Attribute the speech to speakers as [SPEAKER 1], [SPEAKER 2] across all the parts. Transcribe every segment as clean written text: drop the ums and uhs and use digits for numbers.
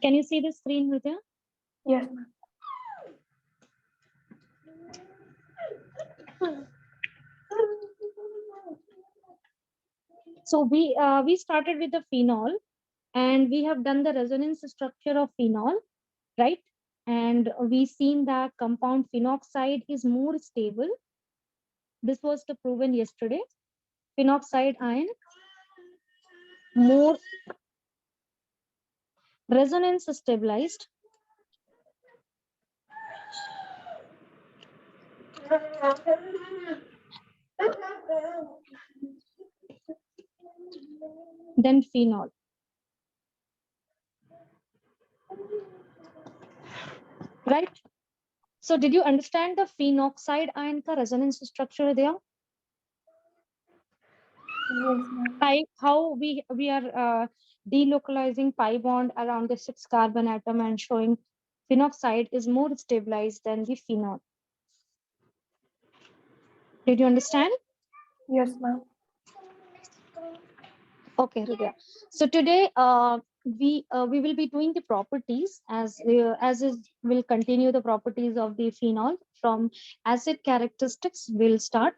[SPEAKER 1] Can you see the screen, Hridaya?
[SPEAKER 2] Yes, ma'am.
[SPEAKER 1] So we started with the phenol, and we have done the resonance structure of phenol, right? And we seen that compound phenoxide is more stable. This was the proven yesterday. Phenoxide ion more resonance stabilized than phenol, right? So did you understand the phenoxide ion ka resonance structure there?
[SPEAKER 2] Yes, ma'am.
[SPEAKER 1] How we are delocalizing pi bond around the 6 carbon atom and showing phenoxide is more stabilized than the phenol. Did you understand?
[SPEAKER 2] Yes, ma'am.
[SPEAKER 1] Okay, Hridaya. So today we will be doing the properties as is will continue the properties of the phenol from acid characteristics. We'll start.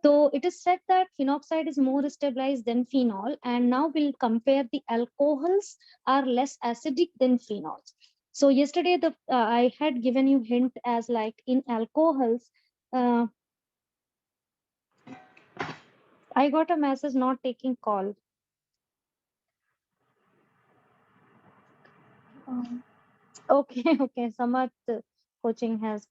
[SPEAKER 1] So it is said that phenoxide is more stabilized than phenol, and now we'll compare the alcohols are less acidic than phenols. So yesterday the I had given you hint as like in alcohols. Uh, I got a message not taking call.
[SPEAKER 2] Um,
[SPEAKER 1] Okay, okay. Samarth coaching has.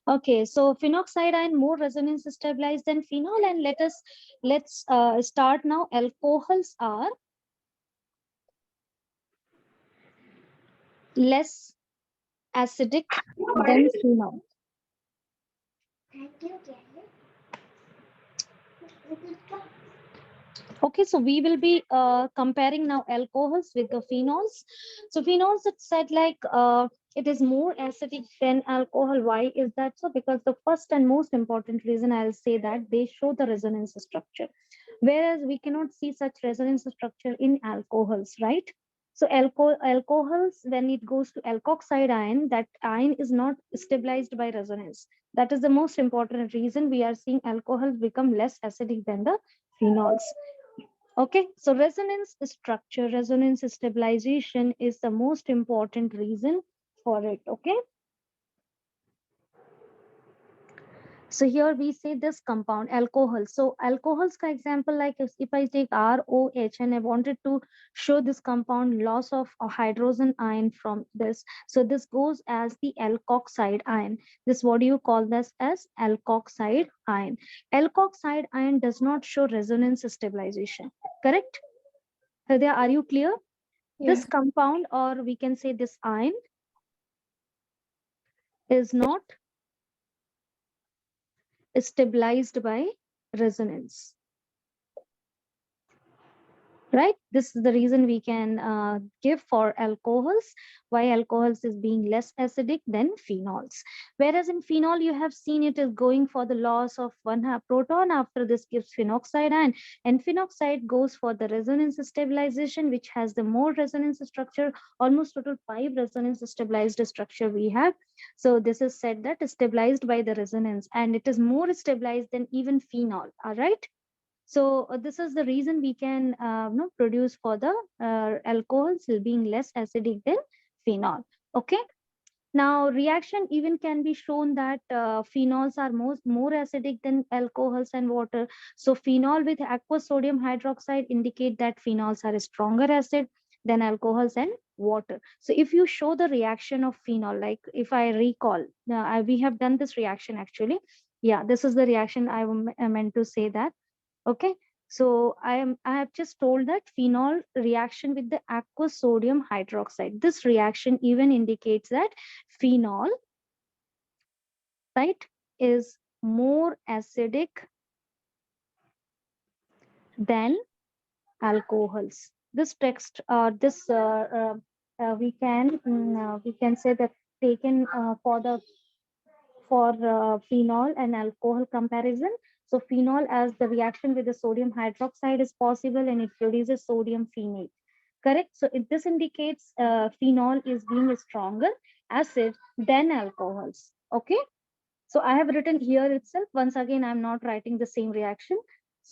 [SPEAKER 1] Okay, so phenoxide ion more resonance stabilized than phenol, and let's start now. Alcohols are less acidic than phenol. Okay, so we will be comparing now alcohols with the phenols. So phenols, it said like it is more acidic than alcohol. Why is that so? Because the first and most important reason I'll say that they show the resonance structure, whereas we cannot see such resonance structure in alcohols, right? So alcohols, when it goes to alkoxide ion, that ion is not stabilized by resonance. That is the most important reason we are seeing alcohols become less acidic than the phenols. Okay, so resonance structure, resonance stabilization is the most important reason for it. Okay, so here we say this compound alcohol. So alcohols, for example, like if I take ROH and I wanted to show this compound loss of a hydrogen ion from this, so this goes as the alkoxide ion. This what do you call this as alkoxide ion? Alkoxide ion does not show resonance stabilization. Correct? Hridaya, are you clear? This
[SPEAKER 2] yes.
[SPEAKER 1] compound, or we can say this ion, is not stabilized by resonance. Right, this is the reason we can give for alcohols, why alcohols is being less acidic than phenols, whereas in phenol you have seen it is going for the loss of one half proton, after this gives phenoxide ion, and phenoxide goes for the resonance stabilization, which has the more resonance structure, almost total 5 resonance stabilized structure we have. So this is said that is stabilized by the resonance, and it is more stabilized than even phenol. All right, so this is the reason we can produce for the alcohols being less acidic than phenol. Okay. Now reaction even can be shown that phenols are more acidic than alcohols and water. So phenol with aqueous sodium hydroxide indicate that phenols are a stronger acid than alcohols and water. So if you show the reaction of phenol, like if I recall, we have done this reaction actually. Yeah, this is the reaction I meant to say that. Okay, so I have just told that phenol reaction with the aqueous sodium hydroxide. This reaction even indicates that phenol, right, is more acidic than alcohols. This text, we can say that taken for the for phenol and alcohol comparison. So phenol, as the reaction with the sodium hydroxide is possible and it produces sodium phenate. Correct. So this indicates phenol is being a stronger acid than alcohols. Okay. So I have written here itself. Once again, I'm not writing the same reaction.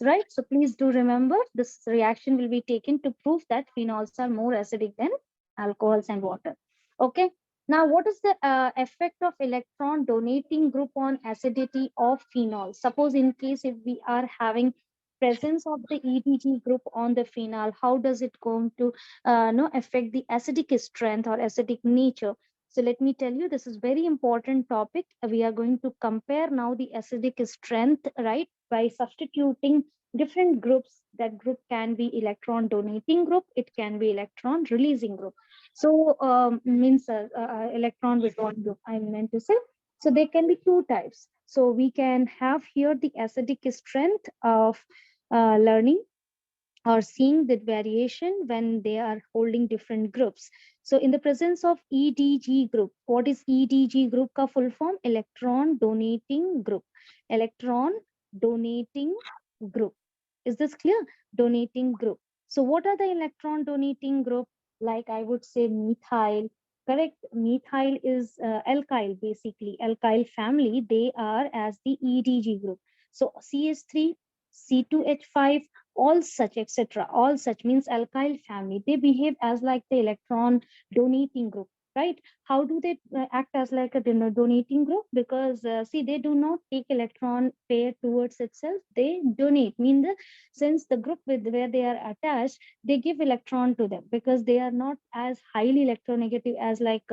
[SPEAKER 1] Right. So please do remember this reaction will be taken to prove that phenols are more acidic than alcohols and water. Okay. Now, what is the effect of electron donating group on acidity of phenol? Suppose in case if we are having presence of the EDG group on the phenol, how does it going to no affect the acidic strength or acidic nature? So let me tell you, this is very important topic. We are going to compare now the acidic strength, right, by substituting different groups. That group can be electron donating group, it can be electron releasing group. So means electron withdrawing group, I meant to say. So there can be two types. So we can have here the acidic strength of learning or seeing the variation when they are holding different groups. So in the presence of EDG group, what is EDG group ka full form? Electron donating group. Electron donating group. Is this clear? Donating group. So what are the electron donating group? Like I would say methyl, correct? Methyl is alkyl, basically alkyl family. They are as the EDG group. So CH3, C2H5, all such etc, all such means alkyl family, they behave as like the electron donating group, right? How do they act as like a donating group? Because see, they do not take electron pair towards itself, they donate, mean the since the group with where they are attached, they give electron to them because they are not as highly electronegative as like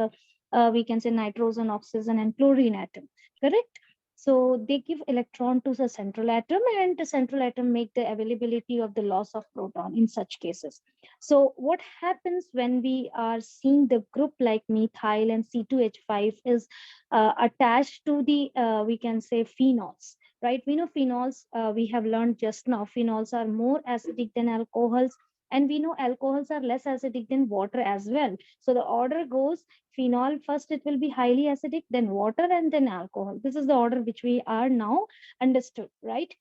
[SPEAKER 1] we can say nitrogen, oxygen and chlorine atom, correct? So they give electron to the central atom, and the central atom make the availability of the loss of proton in such cases. So what happens when we are seeing the group like methyl and C2H5 is attached to the we can say phenols, right? We know phenols, we have learned just now, phenols are more acidic than alcohols, and we know alcohols are less acidic than water as well. So the order goes phenol first, it will be highly acidic, then water, and then alcohol. This is the order which we are now understood, right?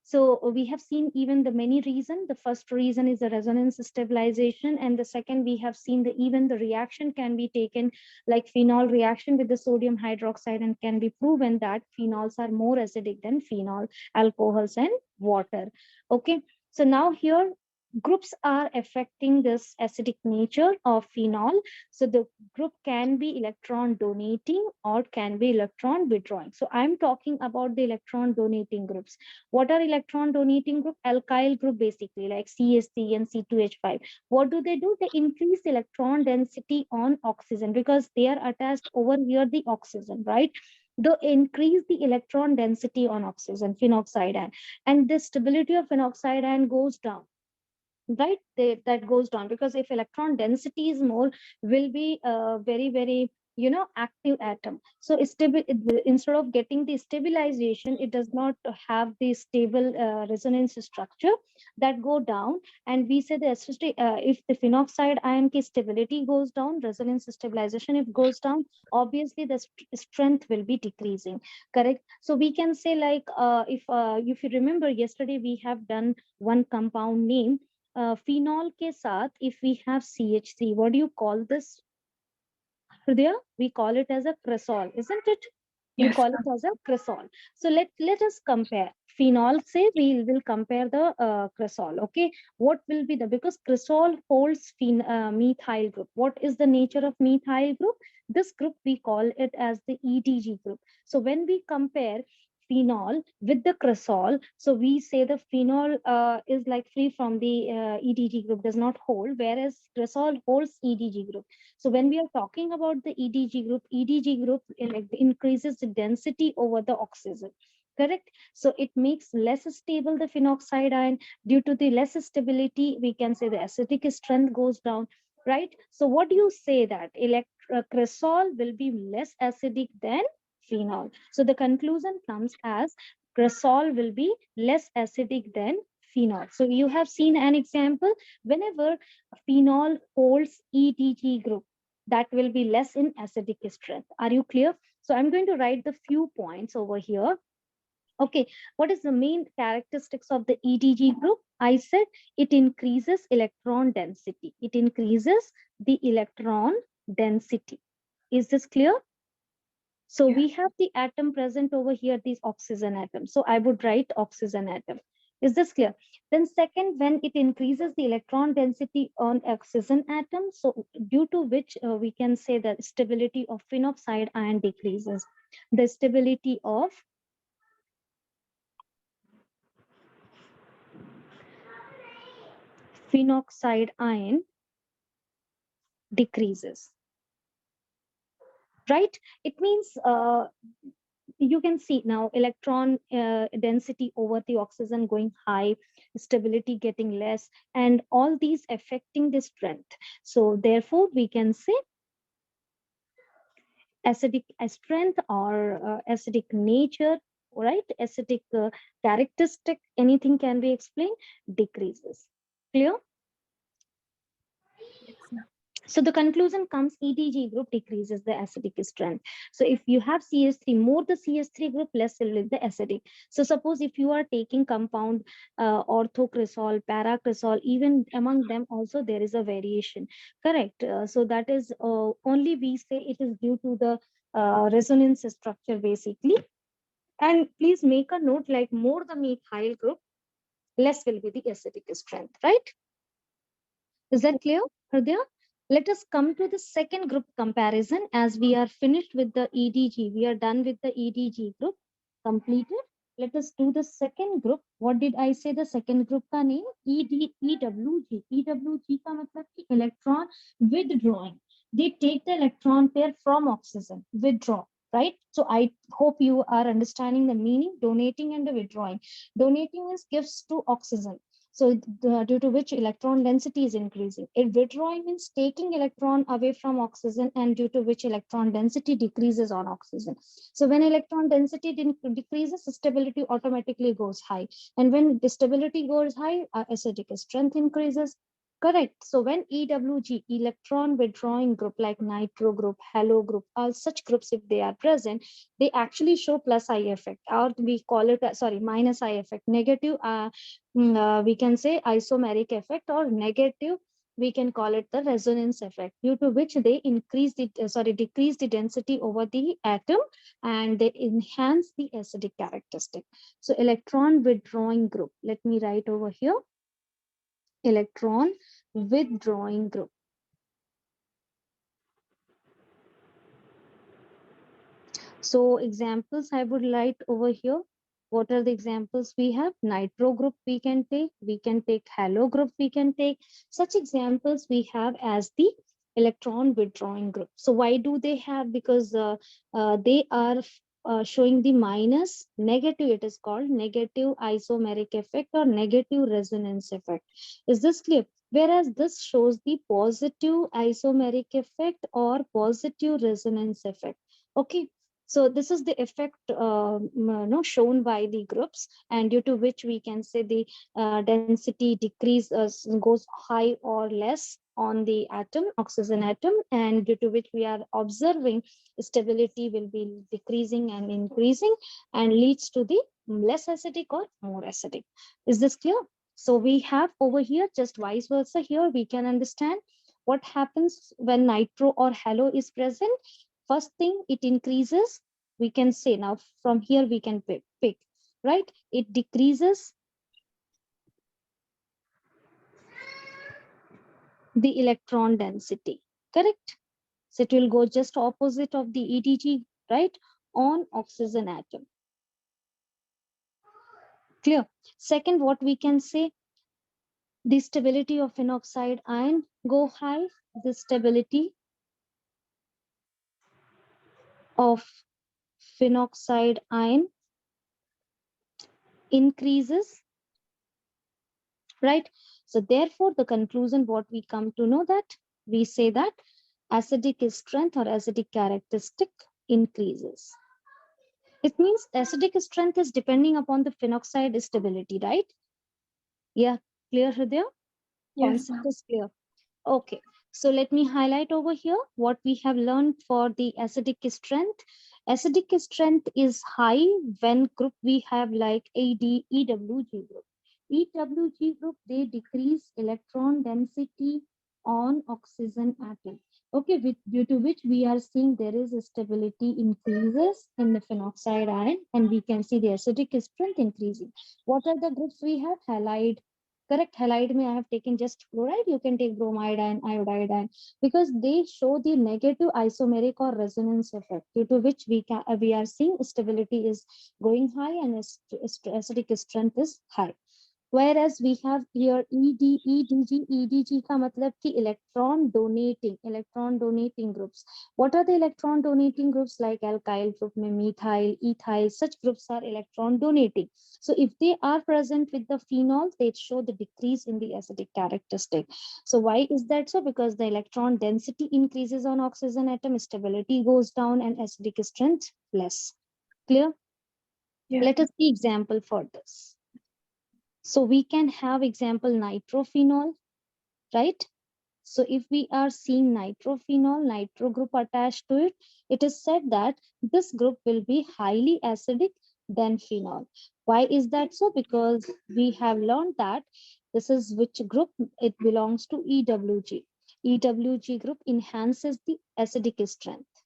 [SPEAKER 1] So we have seen even the many reason. The first reason is the resonance stabilization, and the second we have seen the even the reaction can be taken like phenol reaction with the sodium hydroxide, and can be proven that phenols are more acidic than phenol, alcohols and water. Okay, so now here groups are affecting this acidic nature of phenol. So the group can be electron donating or can be electron withdrawing. So I'm talking about the electron donating groups. What are electron donating group? Alkyl group basically like CH3 and C2H5. What do? They increase electron density on oxygen because they are attached over here the oxygen, right? They increase the electron density on oxygen, phenoxide ion, and the stability of phenoxide ion goes down, right? That goes down because if electron density is more, will be very active atom. So it's stable, instead of getting the stabilization, it does not have the stable resonance structure, that go down. And we say the if the phenoxide ion ki stability goes down, resonance stabilization if goes down, obviously the strength will be decreasing, correct? So we can say like if you remember yesterday we have done one compound name phenol के साथ if we have CH3, what do you call this, Hridaya? We call it as a cresol, isn't it? We
[SPEAKER 2] Yes,
[SPEAKER 1] call it as a cresol. So let us compare phenol. Say we will compare the cresol. Okay, what will be the, because cresol holds methyl group. What is the nature of methyl group? This group we call it as the EDG group. So when we compare phenol with the cresol, so we say the phenol is like free from the EDG group, does not hold, whereas cresol holds EDG group. So when we are talking about the EDG group increases the density over the oxygen. Correct. So it makes less stable the phenoxide ion. Due to the less stability, we can say the acidic strength goes down. Right. So what do you say that cresol will be less acidic than phenol? So the conclusion comes as cresol will be less acidic than phenol. So you have seen an example whenever phenol holds EDG group, that will be less in acidic strength. Are you clear? So I'm going to write the few points over here. Okay, what is the main characteristics of the EDG group? I said it increases electron density. It increases the electron density. Is this clear? So
[SPEAKER 2] Yes.
[SPEAKER 1] we have the atom present over here, these oxygen atom. So I would write oxygen atom. Is this clear? Then second, when it increases the electron density on oxygen atom, so due to which we can say that stability of phenoxide ion decreases. The stability of phenoxide ion decreases, right? It means you can see now electron density over the oxygen going high, stability getting less, and all these affecting the strength. So therefore we can say acidic strength or acidic nature, right? Acidic characteristic, anything can be explained, decreases. Clear?
[SPEAKER 2] Yes, ma'am.
[SPEAKER 1] So the conclusion comes EDG group decreases the acidic strength. So if you have CH3, more the CH3 group, less will be the acidic. So suppose if you are taking compound orthocresol, paracresol, even among them also there is a variation. Correct. So that is only we say it is due to the resonance structure basically. And please make a note like more the methyl group, less will be the acidic strength, right? Is that clear, Hridaya? Let us come to the second group comparison as we are finished with the EDG. We are done with the EDG group, completed. Let us do the second group. What did I say? The second group का name EWG. EWG का मतलब कि electron withdrawing. They take the electron pair from oxygen, withdraw, right? So I hope you are understanding the meaning, donating and the withdrawing. Donating is gives to oxygen, so due to which electron density is increasing. It withdrawing means taking electron away from oxygen, and due to which electron density decreases on oxygen. So when electron density decreases, stability automatically goes high. And when the stability goes high, acidic strength increases. Correct. So when EWG, electron withdrawing group like nitro group, halo group, all such groups, if they are present, they actually show plus I effect, or we call it, sorry, minus I effect, negative, we can say isomeric effect, or negative, we can call it the resonance effect, due to which they increase the, decrease the density over the atom, and they enhance the acidic characteristic. So electron withdrawing group, let me write over here, electron withdrawing group. So examples I would like over here. What are the examples we have? Nitro group we can take halo group we can take. Such examples we have as the electron withdrawing group. So why do they have? Because they are showing the minus negative, it is called negative isomeric effect or negative resonance effect. Is this clear? Whereas this shows the positive isomeric effect or positive resonance effect. Okay, so this is the effect shown by the groups, and due to which we can say the density decrease goes high or less on the atom, oxygen atom, and due to which we are observing stability will be decreasing and increasing, and leads to the less acidic or more acidic. Is this clear? So we have over here just vice versa. Here we can understand what happens when nitro or halo is present. First thing, it increases, we can say now from here we can pick, right? It decreases the electron density, correct? So it will go just opposite of the EDG, right, on oxygen atom. Clear? Second, what we can say, the stability of phenoxide ion go high, the stability of phenoxide ion increases, right? So therefore, the conclusion, what we come to know that we say that acidic strength or acidic characteristic increases. It means acidic strength is depending upon the phenoxide stability, right? Yeah, clear, Hridaya?
[SPEAKER 2] Yes,
[SPEAKER 1] Concept
[SPEAKER 2] ma'am.
[SPEAKER 1] is clear. Okay, so let me highlight over here what we have learned for the acidic strength. Acidic strength is high when group we have like EWG group. EWG group, they decrease electron density on oxygen atom. Okay, due to which we are seeing there is a stability increases in the phenoxide ion, and we can see the acidic strength increasing. What are the groups we have? Halide. Correct. Halide may I have taken just chloride. You can take bromide and iodide ion, because they show the negative isomeric or resonance effect, due to which we are seeing stability is going high and acidic strength is high. Whereas we have here EDG का मतलब कि electron donating groups. What are the electron donating groups? Like alkyl group में methyl, ethyl, such groups are electron donating. So if they are present with the phenol, they show the decrease in the acidic characteristic. So why is that so? Because the electron density increases on oxygen atom, stability goes down, and acidic strength less. Clear?
[SPEAKER 2] Yes.
[SPEAKER 1] Let us see example for this. So we can have example nitrophenol, right? So if we are seeing nitrophenol, nitro group attached to it, it is said that this group will be highly acidic than phenol. Why is that so? Because we have learned that this is which group, it belongs to EWG. EWG group enhances the acidic strength.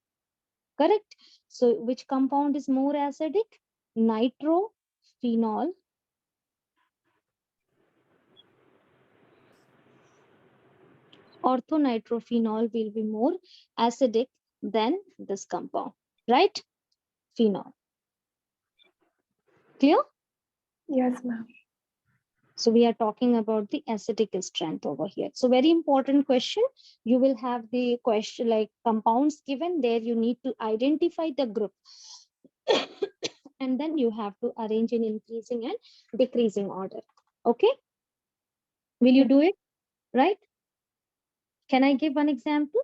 [SPEAKER 1] Correct? So which compound is more acidic? Nitrophenol. Orthonitrophenol will be more acidic than this compound, right? Phenol. Clear?
[SPEAKER 2] Yes, ma'am.
[SPEAKER 1] So we are talking about the acidic strength over here. So very important question. You will have the question like compounds given there. You need to identify the group. And then you have to arrange in increasing and decreasing order. Okay? Will you do it? Right? Can I give one example?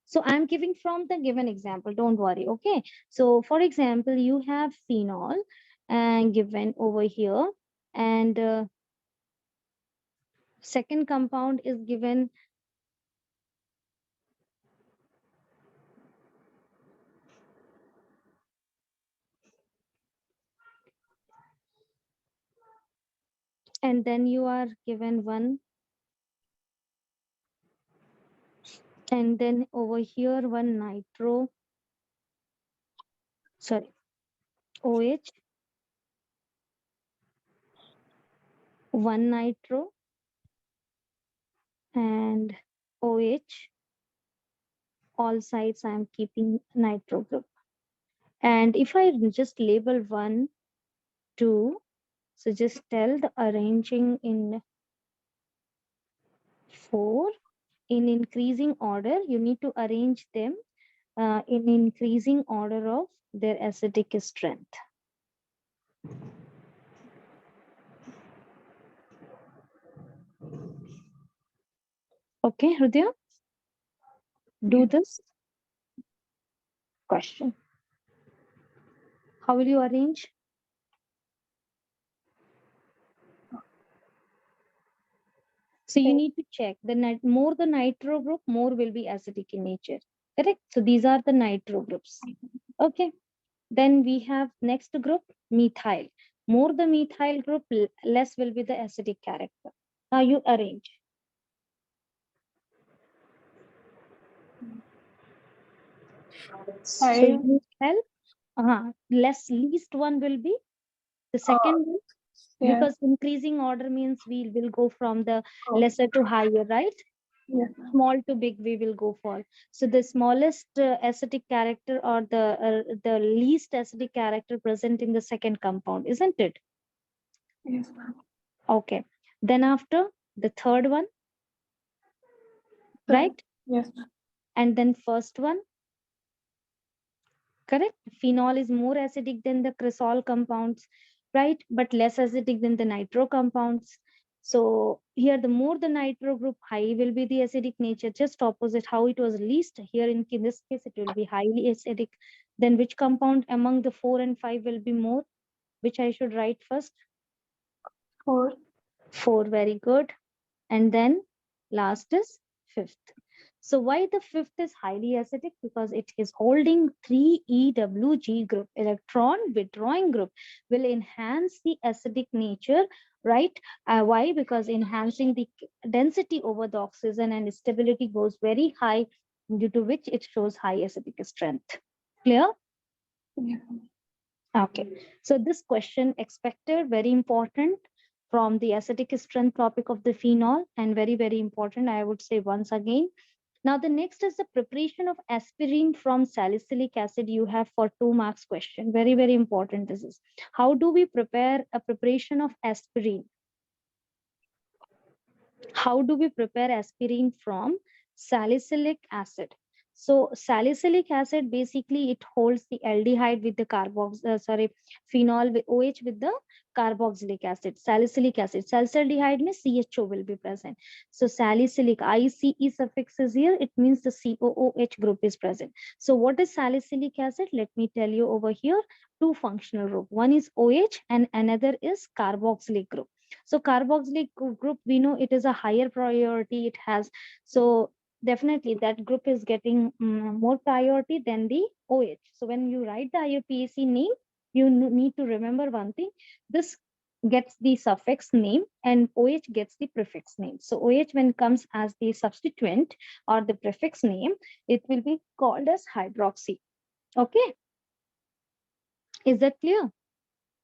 [SPEAKER 1] So I'm giving from the given example, don't worry, okay? So for example, you have phenol and given over here, and second compound is given and then you are given one, and then over here one OH, one nitro and OH, all sides I'm keeping nitro group. And if I just label 1, 2, so just tell the arranging in 4 in increasing order. You need to arrange them in increasing order of their acidic strength. Okay, Hridaya, do this question. How will you arrange? So you need to check the more the nitro group, more will be acidic in nature. Correct? So these are the nitro groups. Okay. Then we have next group, methyl. More the methyl group, less will be the acidic character. Now you arrange. So you help. Least one will be the second one.
[SPEAKER 2] Yeah.
[SPEAKER 1] Because increasing order means we will go from the lesser to higher, right?
[SPEAKER 2] Yes.
[SPEAKER 1] Small to big we will go for. So the smallest acidic character or the least acidic character present in the second compound, isn't it?
[SPEAKER 2] Yes, ma'am.
[SPEAKER 1] Okay. Then after the third one, right?
[SPEAKER 2] Yes, ma'am.
[SPEAKER 1] And then first one, correct? Phenol is more acidic than the cresol compounds, right? But less acidic than the nitro compounds. So here, the more the nitro group, high will be the acidic nature. Just opposite how it was least. Here in this case, it will be highly acidic. Then which compound among the 4 and 5 will be more? Which I should write first?
[SPEAKER 2] 4.
[SPEAKER 1] 4, very good. And then last is 5th. So why the fifth is highly acidic? Because it is holding 3EWG group, electron withdrawing group, will enhance the acidic nature, right? Why? Because enhancing the density over the oxygen and stability goes very high, due to which it shows high acidic strength. Clear?
[SPEAKER 2] Yes.
[SPEAKER 1] Okay. So this question expected, very important from the acidic strength topic of the phenol, and very, very important, I would say once again. Now, the next is the preparation of aspirin from salicylic acid. You have for 2 marks question. Very, very important. This is how do we prepare a preparation of aspirin? How do we prepare aspirin from salicylic acid? So salicylic acid, basically it holds the aldehyde with the phenol with OH with the carboxylic acid, salicylic acid. Salicylaldehyde means CHO will be present. So salicylic, ICE suffix is here. It means the COOH group is present. So what is salicylic acid? Let me tell you over here. Two functional group. One is OH and another is carboxylic group. So carboxylic group, we know it is a higher priority. It has, so definitely that group is getting more priority than the OH. So when you write the IUPAC name, you need to remember one thing. This gets the suffix name and OH gets the prefix name. So OH, when comes as the substituent or the prefix name, it will be called as hydroxy. Okay. Is that clear?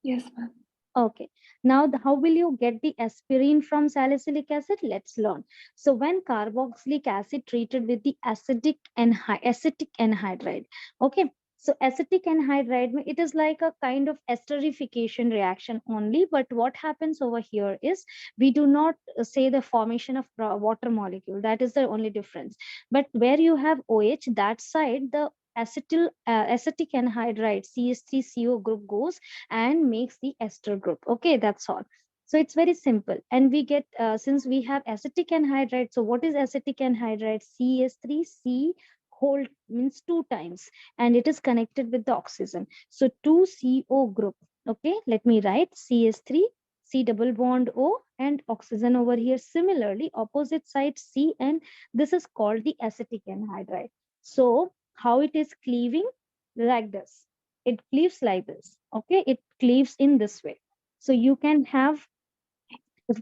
[SPEAKER 2] Yes, ma'am.
[SPEAKER 1] Okay, now how will you get the aspirin from salicylic acid? Let's learn. So when carboxylic acid treated with the acetic anhydride, okay. So acetic anhydride, it is like a kind of esterification reaction only. But what happens over here is we do not say the formation of water molecule. That is the only difference. But where you have OH, that side the acetic anhydride CH3CO group goes and makes the ester group. Okay, that's all. So it's very simple. And we get, since we have acetic anhydride, so what is acetic anhydride? CH3C whole means 2 times, and it is connected with the oxygen. So 2CO group. Okay, let me write CH3, C double bond O, and oxygen over here. Similarly, opposite side C, and this is called the acetic anhydride. So how it is cleaving? Like this. It cleaves like this. Okay, it cleaves in this way. So you can have,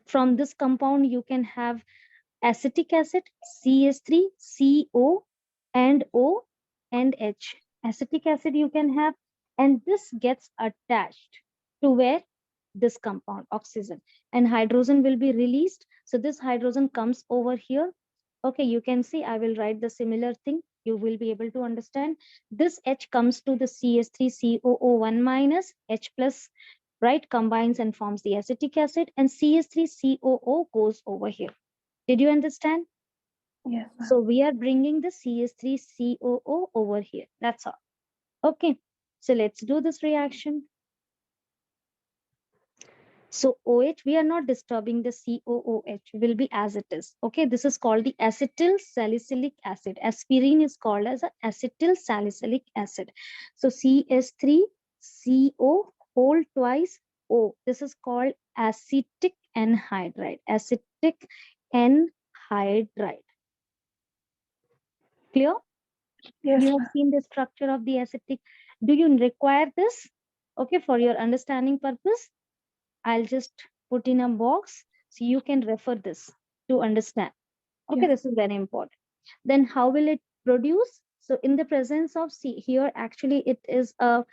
[SPEAKER 1] from this compound you can have acetic acid, CH3, CO, and O, and H. Acetic acid you can have, and this gets attached to where? This compound, oxygen, and hydrogen will be released. So this hydrogen comes over here. Okay, you can see, I will write the similar thing. You will be able to understand. This H comes to the CH3COO1 minus H plus, right, combines and forms the acetic acid, and CH3COO goes over here. Did you understand?
[SPEAKER 2] Yes, ma'am.
[SPEAKER 1] So we are bringing the CH3COO over here. That's all. Okay. So let's do this reaction. So OH, we are not disturbing the COOH, will be as it is. Okay, this is called the acetyl salicylic acid. Aspirin is called as a acetyl salicylic acid. So CS3CO whole twice O. This is called acetic anhydride. Acetic anhydride. Clear?
[SPEAKER 2] Yes,
[SPEAKER 1] You have
[SPEAKER 2] ma'am.
[SPEAKER 1] seen the structure of the acetic. Do you require this? Okay, for your understanding purpose, I'll just put in a box so you can refer this to understand. Okay,
[SPEAKER 2] Yes.
[SPEAKER 1] this is very important. Then how will it produce? So in the presence of C, here actually it is a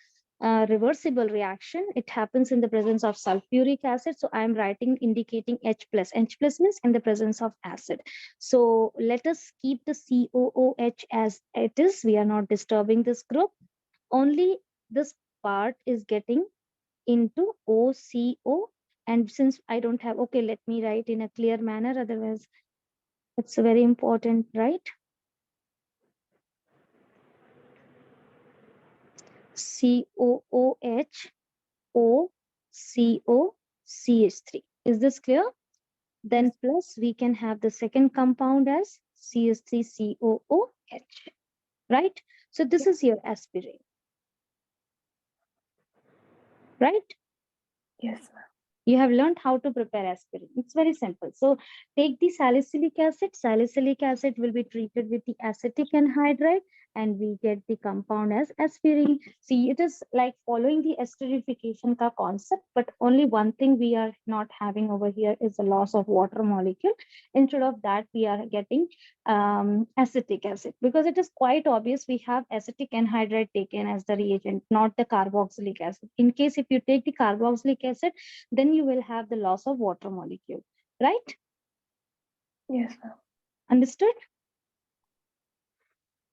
[SPEAKER 1] reversible reaction. It happens in the presence of sulfuric acid. So I'm writing indicating H plus. H plus means in the presence of acid. So let us keep the COOH as it is. We are not disturbing this group. Only this part is getting into OCO. And since I don't have, okay, let me write in a clear manner. Otherwise, it's very important, right? COOH OCOCH3. Is this clear? Then
[SPEAKER 2] Yes.
[SPEAKER 1] plus we can have the second compound as CH3COOH, right? So this
[SPEAKER 2] Yes.
[SPEAKER 1] is your aspirin, right?
[SPEAKER 2] Yes, ma'am.
[SPEAKER 1] You have learned how to prepare aspirin. It's very simple. So take the salicylic acid. Salicylic acid will be treated with the acetic anhydride and we get the compound as aspirin. See, it is like following the esterification ka concept, but only one thing we are not having over here is the loss of water molecule. Instead of that, we are getting acetic acid because it is quite obvious we have acetic anhydride taken as the reagent, not the carboxylic acid. In case if you take the carboxylic acid, then you will have the loss of water molecule, right?
[SPEAKER 2] Yes, ma'am.
[SPEAKER 1] Understood?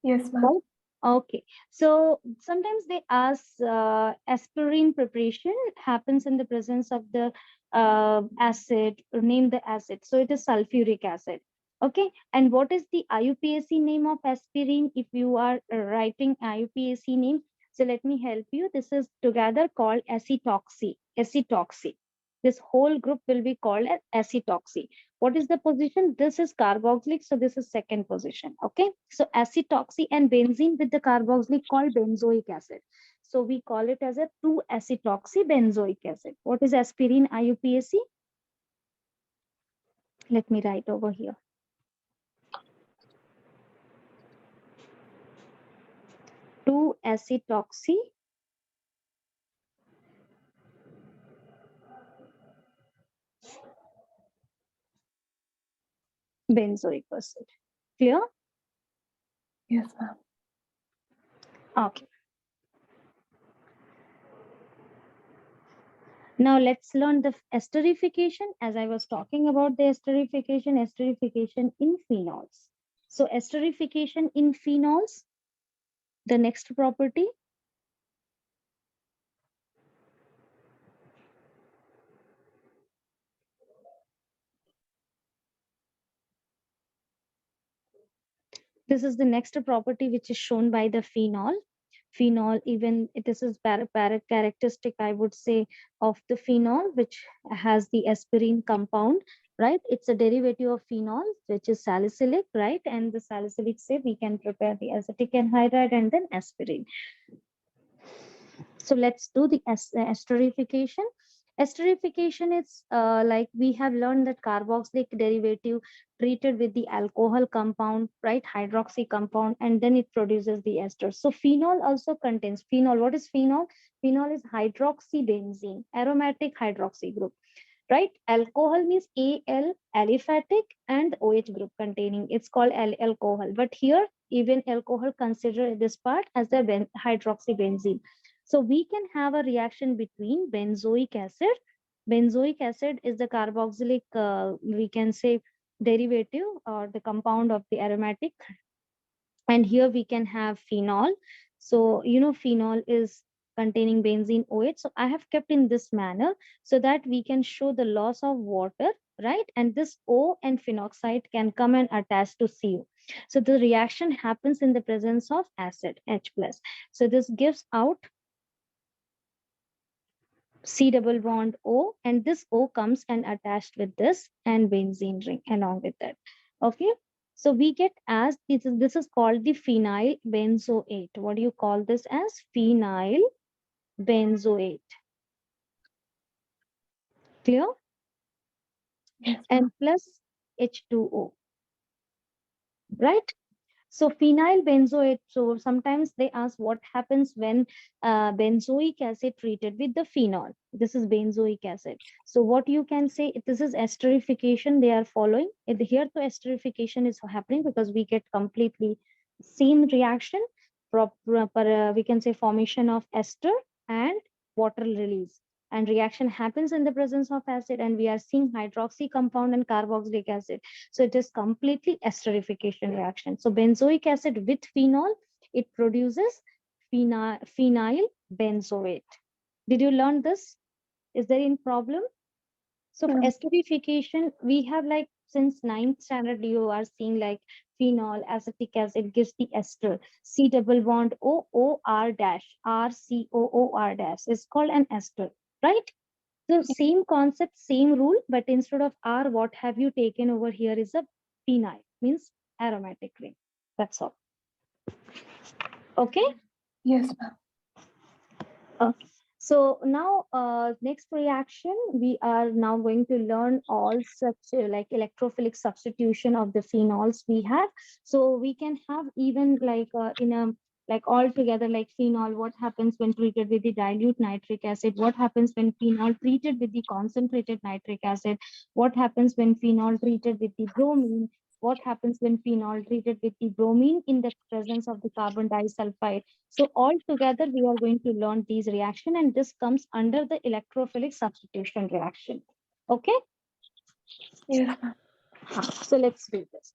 [SPEAKER 2] Yes, ma'am.
[SPEAKER 1] Right? Okay. So sometimes they ask aspirin preparation happens in the presence of the acid, or name the acid. So it is sulfuric acid. Okay. And what is the IUPAC name of aspirin? If you are writing IUPAC name, so let me help you. This is together called acetoxy. Acetoxy. This whole group will be called as acetoxy. What is the position? This is carboxylic, so this is second position. Okay, so acetoxy and benzene with the carboxylic called benzoic acid. So we call it as a 2-acetoxy benzoic acid. What is aspirin IUPAC? Let me write over here. 2-acetoxy benzoic acid. Clear?
[SPEAKER 2] Yes, ma'am.
[SPEAKER 1] Okay. Now let's learn the esterification. As I was talking about the esterification in phenols. So esterification in phenols, the next property. This is the next property which is shown by the phenol. Phenol, even this is characteristic, I would say, of the phenol, which has the aspirin compound, right? It's a derivative of phenol, which is salicylic, right? And the salicylic say we can prepare the acetic anhydride and then aspirin. So let's do the esterification. Esterification is like we have learned that carboxylic derivative treated with the alcohol compound, right? Hydroxy compound, and then it produces the ester. So phenol also contains phenol. What is phenol? Phenol is hydroxybenzene, aromatic hydroxy group, right? Alcohol means Al, aliphatic, and OH group containing. It's called alcohol. But here, even alcohol consider this part as the hydroxybenzene. So we can have a reaction between benzoic acid. Benzoic acid is the carboxylic, we can say, derivative or the compound of the aromatic. And here we can have phenol. So, phenol is containing benzene OH. So I have kept in this manner so that we can show the loss of water, right? And this O and phenoxide can come and attach to CO. So the reaction happens in the presence of acid, H plus. So this gives out C double bond O, and this O comes and attached with this and benzene ring along with that. Okay. So we get as this is called the phenyl benzoate. What do you call this as? Phenyl benzoate. Clear?
[SPEAKER 2] Yes, ma'am.
[SPEAKER 1] And plus H2O, right? So phenyl benzoate. So sometimes they ask what happens when benzoic acid treated with the phenol. This is benzoic acid. So what you can say, this is esterification they are following. Here the esterification is happening because we get completely same reaction. Proper, we can say formation of ester and water release. And reaction happens in the presence of acid, and we are seeing hydroxy compound and carboxylic acid. So it is completely esterification reaction. So benzoic acid with phenol, it produces phenyl benzoate. Did you learn this? Is there any problem? So for
[SPEAKER 2] No.
[SPEAKER 1] esterification, we have like since ninth standard, you are seeing like phenol, acetic acid gives the ester. C double bond O O R dash R C O O R dash is called an ester, right? So same concept, same rule, but instead of R, what have you taken over here is a phenyl, means aromatic ring. That's all. Okay.
[SPEAKER 2] Yes, ma'am.
[SPEAKER 1] Okay. So now, next reaction, we are now going to learn all such like electrophilic substitution of the phenols we have. So we can have even like in a like all together like phenol, what happens when treated with the dilute nitric acid, what happens when phenol treated with the concentrated nitric acid, what happens when phenol treated with the bromine, what happens when phenol treated with the bromine in the presence of the carbon disulfide. So all together, we are going to learn these reaction, and this comes under the electrophilic substitution reaction. Okay,
[SPEAKER 2] Yes, ma'am.
[SPEAKER 1] so let's do this.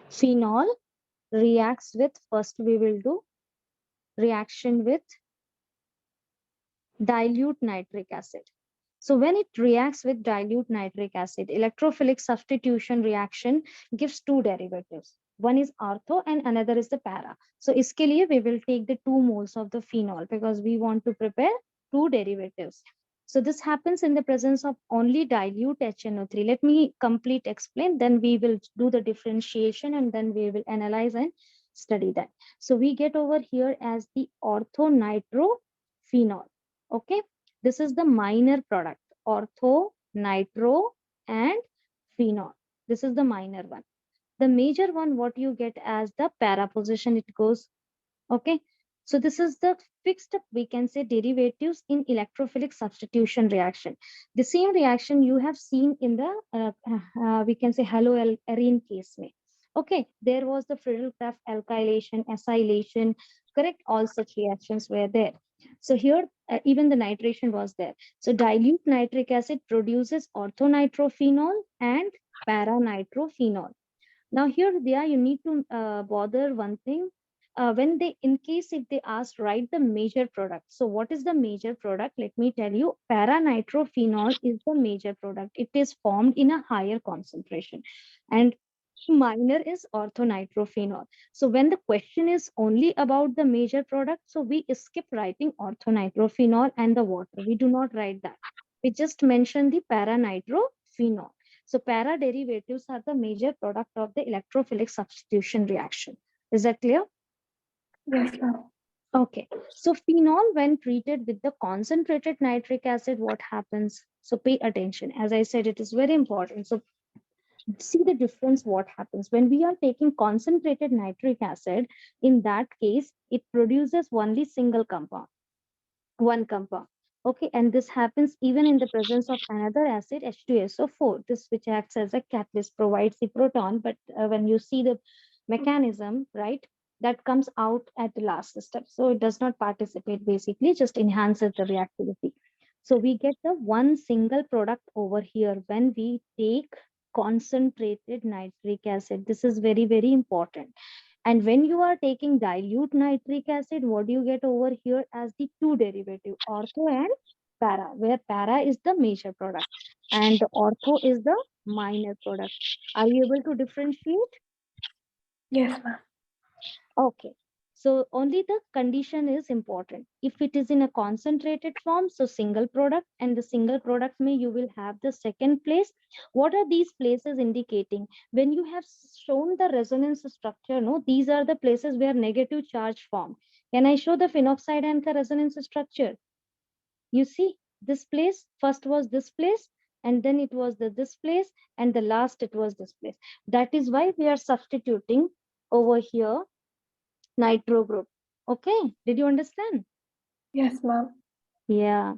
[SPEAKER 1] Phenol reacts with, first we will do reaction with dilute nitric acid. So when it reacts with dilute nitric acid, electrophilic substitution reaction gives two derivatives. One is ortho and another is the para. So iske liye we will take the 2 moles of the phenol because we want to prepare two derivatives. So this happens in the presence of only dilute HNO3. Let me complete explain, then we will do the differentiation and then we will analyze and study that. So we get over here as the orthonitrophenol. Okay, this is the minor product, ortho, nitro, and phenol. This is the minor one. The major one, what you get as the para position, it goes. Okay, so this is the fixed, we can say, derivatives in electrophilic substitution reaction. The same reaction you have seen in the, we can say, haloarine case. Mein. Okay, there was the Friedel-Crafts alkylation, acylation, correct? All such reactions were there. So here, even the nitration was there. So dilute nitric acid produces orthonitrophenol and paranitrophenol. Now here, there you need to bother one thing. When they, in case if they ask, write the major product. So what is the major product? Let me tell you, paranitrophenol is the major product. It is formed in a higher concentration. And minor is orthonitrophenol. So when the question is only about the major product, so we skip writing orthonitrophenol and the water. We do not write that. We just mention the paranitrophenol. So para derivatives are the major product of the electrophilic substitution reaction. Is that clear?
[SPEAKER 2] Yes, ma'am.
[SPEAKER 1] Okay. So phenol, when treated with the concentrated nitric acid, what happens? So pay attention. As I said, it is very important. So see the difference what happens when we are taking concentrated nitric acid. In that case, it produces only single compound, one compound. Okay, and this happens even in the presence of another acid, H2SO4, this which acts as a catalyst, provides the proton, but when you see the mechanism, right, that comes out at the last step. So it does not participate, basically just enhances the reactivity. So we get the one single product over here when we take concentrated nitric acid. This is very, very important. And when you are taking dilute nitric acid, what do you get over here as the two derivative, ortho and para, where para is the major product and the ortho is the minor product. Are you able to differentiate?
[SPEAKER 2] Yes, ma'am.
[SPEAKER 1] Okay. So only the condition is important. If it is in a concentrated form, so single product, and the single product may you will have the second place. What are these places indicating? When you have shown the resonance structure, no, these are the places where negative charge form. Can I show the phenoxide anchor resonance structure? You see this place, first was this place, and then it was this place, and the last it was this place. That is why we are substituting over here nitro group. Okay, did you understand?
[SPEAKER 2] Yes, ma'am.
[SPEAKER 1] Yeah.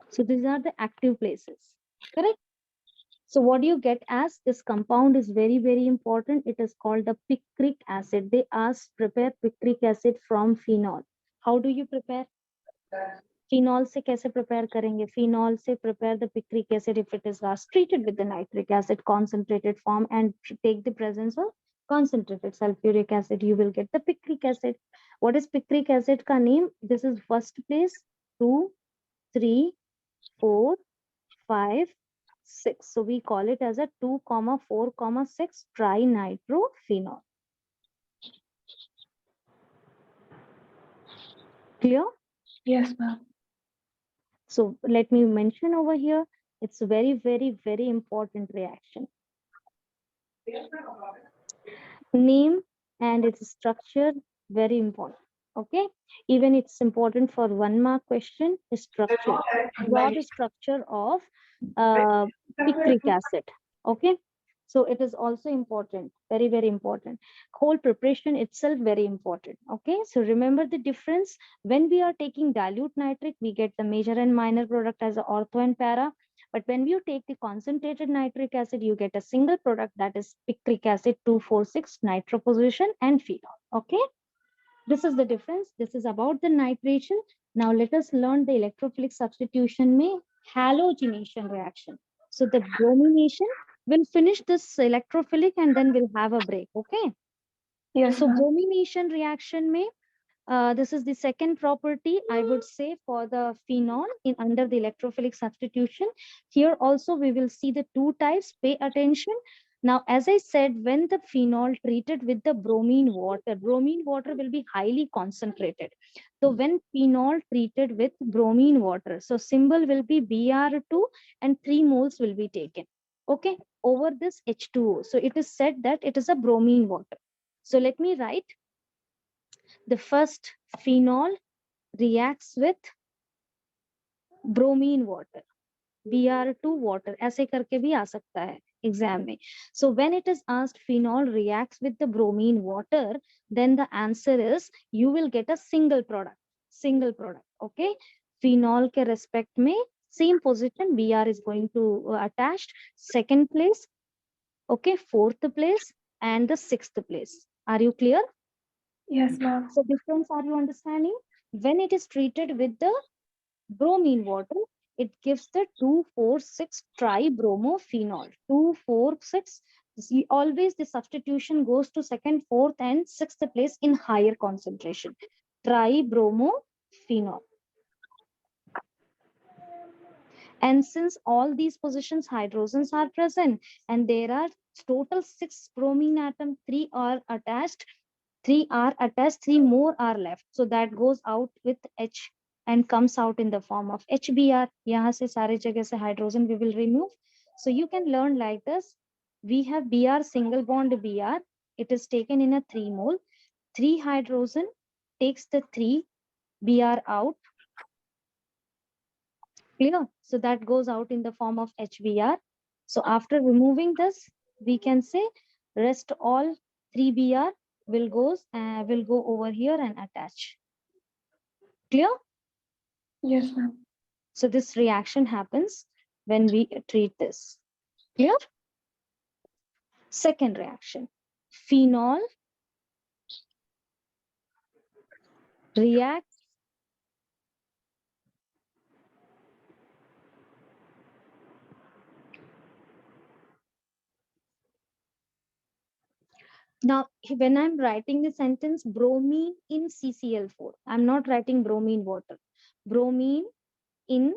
[SPEAKER 1] So these are the active places, correct? So what do you get as this compound is very, very important. It is called the picric acid. They ask prepare picric acid from phenol. How do you prepare? Phenol से कैसे prepare करेंगे? Phenol से prepare the picric acid if it is last treated with the nitric acid concentrated form and take the presence of concentrated sulfuric acid, you will get the picric acid. What is picric acid ka name? This is first place, 2, 3, 4, 5, 6. So we call it as a 2, 4, 6 trinitrophenol. Clear?
[SPEAKER 2] Yes, ma'am.
[SPEAKER 1] So let me mention over here, it's a very, very, very important reaction. Name and its structure very important. Okay, even it's important for 1 mark question. Structure, draw the structure of uh, picric acid. Okay, so it is also important, very very important. Whole preparation itself very important. Okay, so remember the difference. When we are taking dilute nitric, we get the major and minor product as a ortho and para. But when you take the concentrated nitric acid, you get a single product, that is picric acid 2,4,6 nitroposition and phenol. Okay, this is the difference. This is about the nitration. Now let us learn the electrophilic substitution में halogenation reaction. So the bromination will finish this electrophilic and then we'll have a break. Okay.
[SPEAKER 2] Yes,
[SPEAKER 1] So
[SPEAKER 2] ma'am.
[SPEAKER 1] bromination reaction में this is the second property, I would say, for the phenol in under the electrophilic substitution. Here also we will see the two types. Pay attention. Now, as I said, when the phenol treated with the bromine water will be highly concentrated. So when phenol treated with bromine water, so symbol will be Br2 and 3 moles will be taken. Okay, over this H2O. So it is said that it is a bromine water. So let me write the first phenol reacts with bromine water, Br2 water. ऐसे करके भी आ सकता है exam में. So when it is asked phenol reacts with the bromine water, then the answer is you will get a single product. Single product. Okay. Phenol के respect में same position, Br is going to attached. Second place. Okay. Fourth place and the sixth place. Are you clear?
[SPEAKER 2] Yes, ma'am.
[SPEAKER 1] So difference, are you understanding? When it is treated with the bromine water, it gives the 2,4,6 tribromophenol. 2,4,6. See, always the substitution goes to second, fourth, and sixth place in higher concentration. Tribromophenol. And since all these positions hydrogens are present and there are total 6 bromine atoms, 3 more are left. So that goes out with H and comes out in the form of HBr. यहाँ से सारे जगह से hydrogen we will remove. So you can learn like this. We have Br single bond Br. It is taken in a 3 mole. 3 hydrogen takes the 3 Br out. Clear? So that goes out in the form of HBr. So after removing this, we can say rest all 3Br will go over here and attach. Clear?
[SPEAKER 2] Yes, ma'am.
[SPEAKER 1] So this reaction happens when we treat this. Clear? Second reaction. Phenol reacts now when I'm writing the sentence bromine in CCl4, I'm not writing bromine water. Bromine in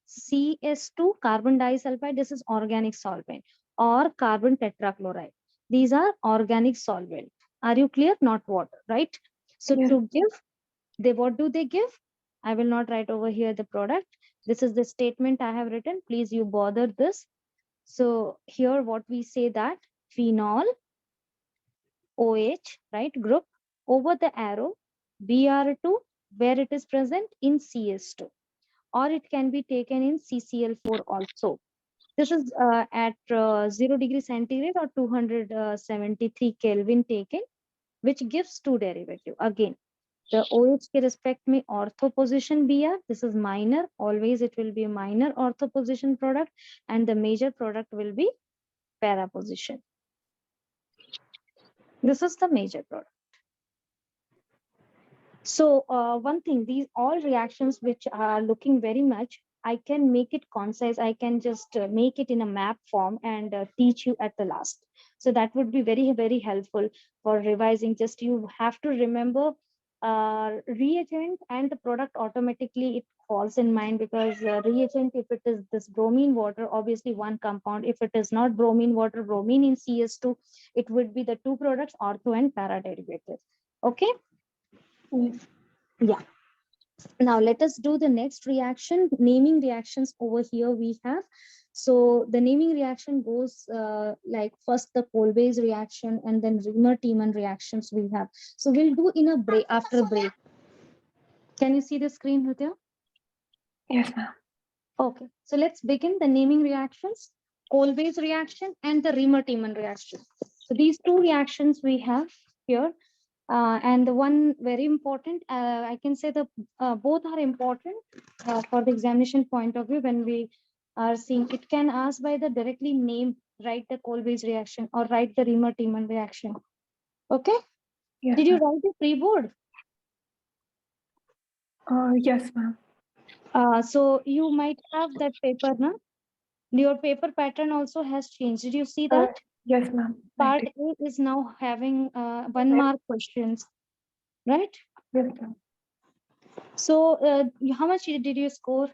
[SPEAKER 1] CS2 carbon disulfide, this is organic solvent, or carbon tetrachloride. These are organic solvent. Are you clear? Not water, right? So
[SPEAKER 2] Yes.
[SPEAKER 1] to give, what do they give? I will not write over here the product. This is the statement I have written. Please you bother this. So here what we say that phenol OH, right, group over the arrow Br2 where it is present in CS2, or it can be taken in CCl4 also. This is at 0 degree centigrade or 273 Kelvin taken, which gives two derivative. Again, the OH के respect में ortho position Br, this is minor, always it will be a minor ortho position product, and the major product will be para position. This is the major product. So one thing, these all reactions which are looking very much, I can make it concise. I can just make it in a map form and teach you at the last. So that would be very, very helpful for revising. Just you have to remember reagent and the product automatically it falls in mind, because reagent, if it is this bromine water, obviously one compound. If it is not bromine water, bromine in CS2, it would be the two products, ortho and para derivative. Okay.
[SPEAKER 2] Yes.
[SPEAKER 1] Yeah. Now let us do the next reaction. Naming reactions over here we have So the naming reaction goes like first the Kolbe's reaction and then Riemer-Tiemann reactions we have. So we'll do in a break after a break. Can you see the screen, Hritya?
[SPEAKER 2] Yes, ma'am.
[SPEAKER 1] Okay. So let's begin the naming reactions, Kolbe's reaction and the Riemer-Tiemann reaction. So these two reactions we have here. And the one very important, I can say the both are important for the examination point of view when we are seeing it can ask by the directly name, write the Kolbe's reaction or write the Riemer-Tiemann reaction. Okay.
[SPEAKER 2] Yes,
[SPEAKER 1] Did you
[SPEAKER 2] ma'am.
[SPEAKER 1] write the pre-board?
[SPEAKER 2] Yes, ma'am.
[SPEAKER 1] So you might have that paper, na? Your paper pattern also has changed. Did you see that?
[SPEAKER 2] Yes, ma'am. I
[SPEAKER 1] Part
[SPEAKER 2] did.
[SPEAKER 1] A is now having 1 mark questions, right?
[SPEAKER 2] Yes, ma'am.
[SPEAKER 1] So how much did you score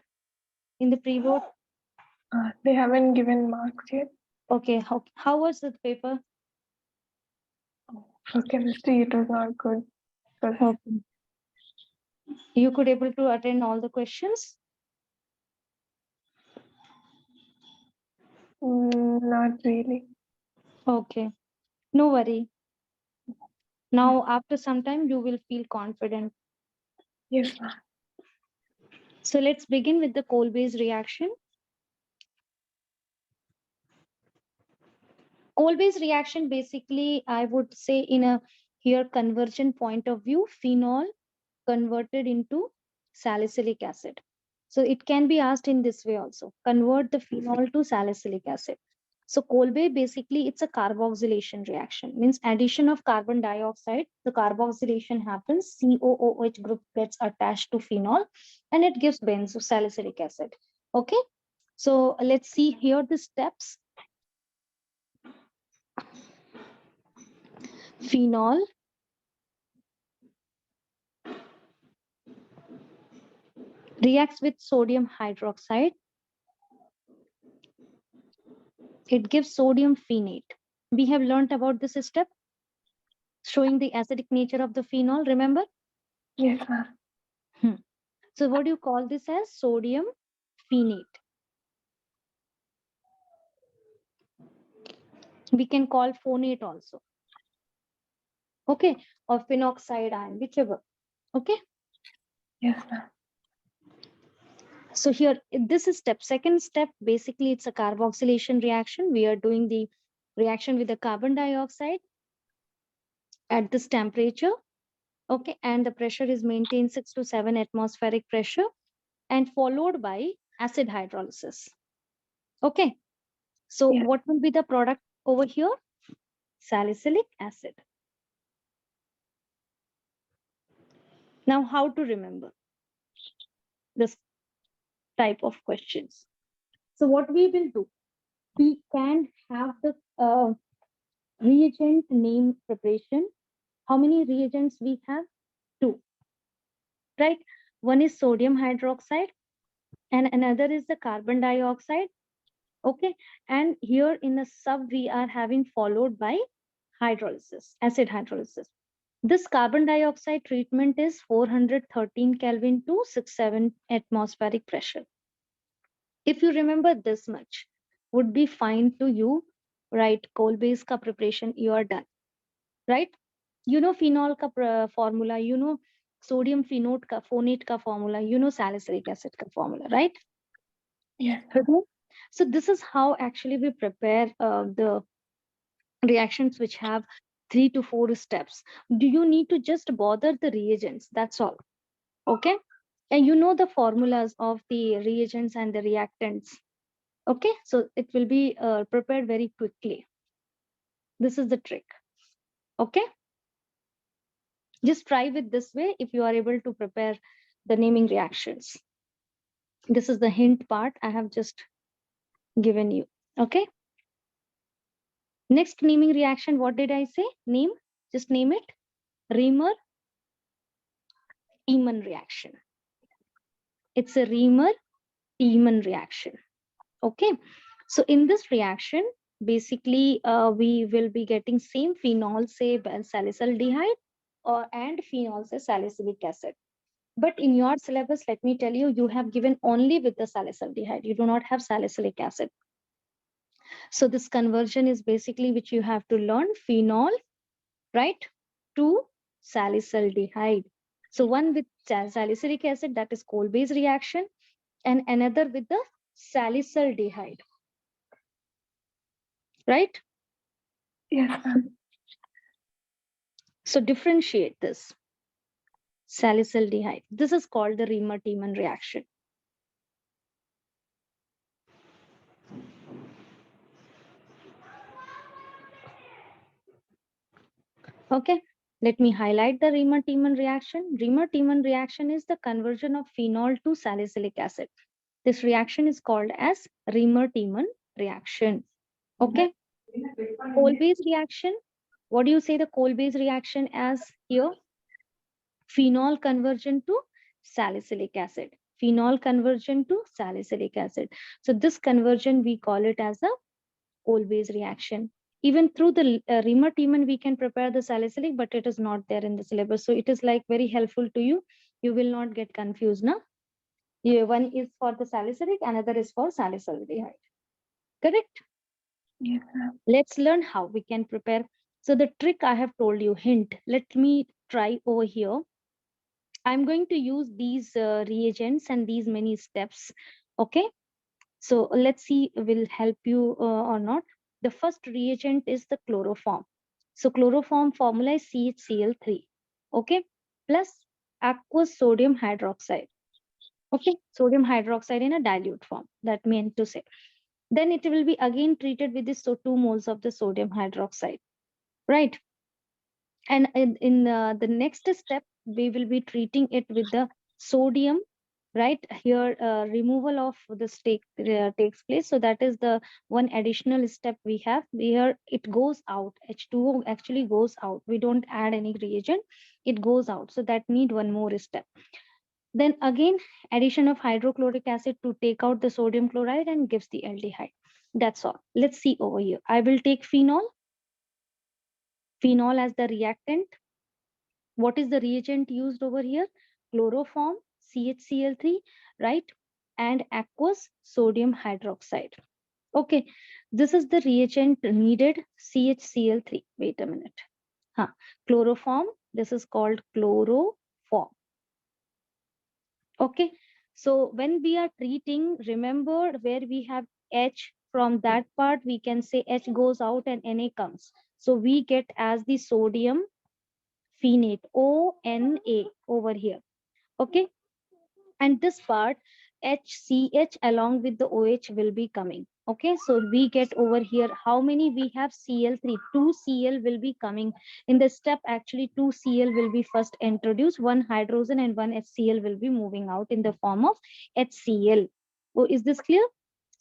[SPEAKER 1] in the pre-board?
[SPEAKER 2] They haven't given marks yet.
[SPEAKER 1] Okay, how was the paper?
[SPEAKER 2] For chemistry, it was not good. Because
[SPEAKER 1] Okay. You could able to attend all the questions?
[SPEAKER 2] not really.
[SPEAKER 1] Okay, no worry. Now, after some time, you will feel confident.
[SPEAKER 2] Yes, ma'am.
[SPEAKER 1] So let's begin with the Kolbe's reaction. Kolbe's reaction, basically, I would say in a here conversion point of view, phenol converted into salicylic acid. So it can be asked in this way also. Convert the phenol to salicylic acid. So Kolbe basically it's a carboxylation reaction. Means addition of carbon dioxide, the carboxylation happens, COOH group gets attached to phenol and it gives benzosalicylic acid. Okay. So let's see here the steps. Phenol reacts with sodium hydroxide. It gives sodium phenate. We have learned about this step showing the acidic nature of the phenol, remember?
[SPEAKER 2] Yes, ma'am.
[SPEAKER 1] Hmm. So what do you call this as? Sodium phenate. We can call phenate also. Okay, or phenoxide ion, whichever. Okay.
[SPEAKER 2] Yes, ma'am.
[SPEAKER 1] So here, this is step. Second step, basically it's a carboxylation reaction. We are doing the reaction with the carbon dioxide at this temperature. Okay, and the pressure is maintained 6 to 7 atmospheric pressure and followed by acid hydrolysis. Okay, so
[SPEAKER 2] Yes.
[SPEAKER 1] what will be the product over here? Salicylic acid. Now, how to remember this type of questions? So, what we will do, we can have the reagent name preparation. How many reagents we have? Two, right? One is sodium hydroxide and another is the carbon dioxide. Okay, and here in the sub we are having followed by hydrolysis, acid hydrolysis. This carbon dioxide treatment is 413 Kelvin to 67 atmospheric pressure. If you remember this much, would be fine to you, right? Coal-based ka preparation, you are done, right? You know phenol ka formula, you know sodium phonate ka formula, you know salicylic acid ka formula, right?
[SPEAKER 2] Yes.
[SPEAKER 1] Okay. So this is how actually we prepare the reactions which have 3 to 4 steps. Do you need to just bother the reagents? That's all. Okay. And you know the formulas of the reagents and the reactants. Okay. So it will be prepared very quickly. This is the trick. Okay. Just try with this way if you are able to prepare the naming reactions. This is the hint part I have just given you. Okay. Next naming reaction, what did I say? Name, just name it. Riemer Tiemann reaction. It's a Riemer Tiemann reaction. Okay. So in this reaction, basically we will be getting same phenol, say salicylaldehyde or and phenol, say salicylic acid. But in your syllabus, let me tell you, you have given only with the salicylaldehyde. You do not have salicylic acid. So this conversion is basically which you have to learn, phenol, right, to salicylaldehyde. So one with salicylic acid, that is coal base reaction, and another with the salicylaldehyde, right?
[SPEAKER 2] Yes, ma'am.
[SPEAKER 1] So differentiate this salicylaldehyde. This is called the Riemann-Tiemann reaction. Okay, let me highlight the Riemann-Tiemann reaction. Riemann-Tiemann reaction is the conversion of phenol to salicylic acid. This reaction is called as Riemann-Tiemann reaction. Okay, coal base reaction. What do you say the coal base reaction as here? Phenol conversion to salicylic acid. Phenol conversion to salicylic acid. So this conversion we call it as a coal base reaction. Even through the Riemann-Tiemann we can prepare the salicylic, but it is not there in the syllabus. So it is like very helpful to you. You will not get confused now. One is for the salicylic, another is for salicylaldehyde. Correct?
[SPEAKER 2] Yes, ma'am.
[SPEAKER 1] Let's learn how we can prepare. So the trick I have told you, hint, let me try over here. I'm going to use these reagents and these many steps. Okay. So let's see, will help you or not. The first reagent is the chloroform. So chloroform formula is CHCl3. Okay. Plus aqueous sodium hydroxide. Okay. Sodium hydroxide in a dilute form. That meant to say. Then it will be again treated with this, so 2 moles of the sodium hydroxide. Right. And in the next step, we will be treating it with the sodium, right? Here, removal of this takes place. So that is the one additional step we have. Here, it goes out. H2O actually goes out. We don't add any reagent. It goes out. So that need one more step. Then again, addition of hydrochloric acid to take out the sodium chloride and gives the aldehyde. That's all. Let's see over here. I will take phenol as the reactant. What is the reagent used over here? Chloroform, CHCl3, right? And aqueous sodium hydroxide. Okay, this is the reagent needed, CHCl3. Wait a minute. Chloroform, this is called chloroform. Okay, so when we are treating, remember where we have H, from that part we can say H goes out and Na comes. So we get as the sodium phenate, ONA over here. Okay, and this part HCH along with the OH will be coming. Okay, so we get over here how many we have? Cl3, 2 Cl will be coming in the step. Actually 2 Cl will be first introduced, one hydrogen and one HCl will be moving out in the form of HCl. Oh, is this clear?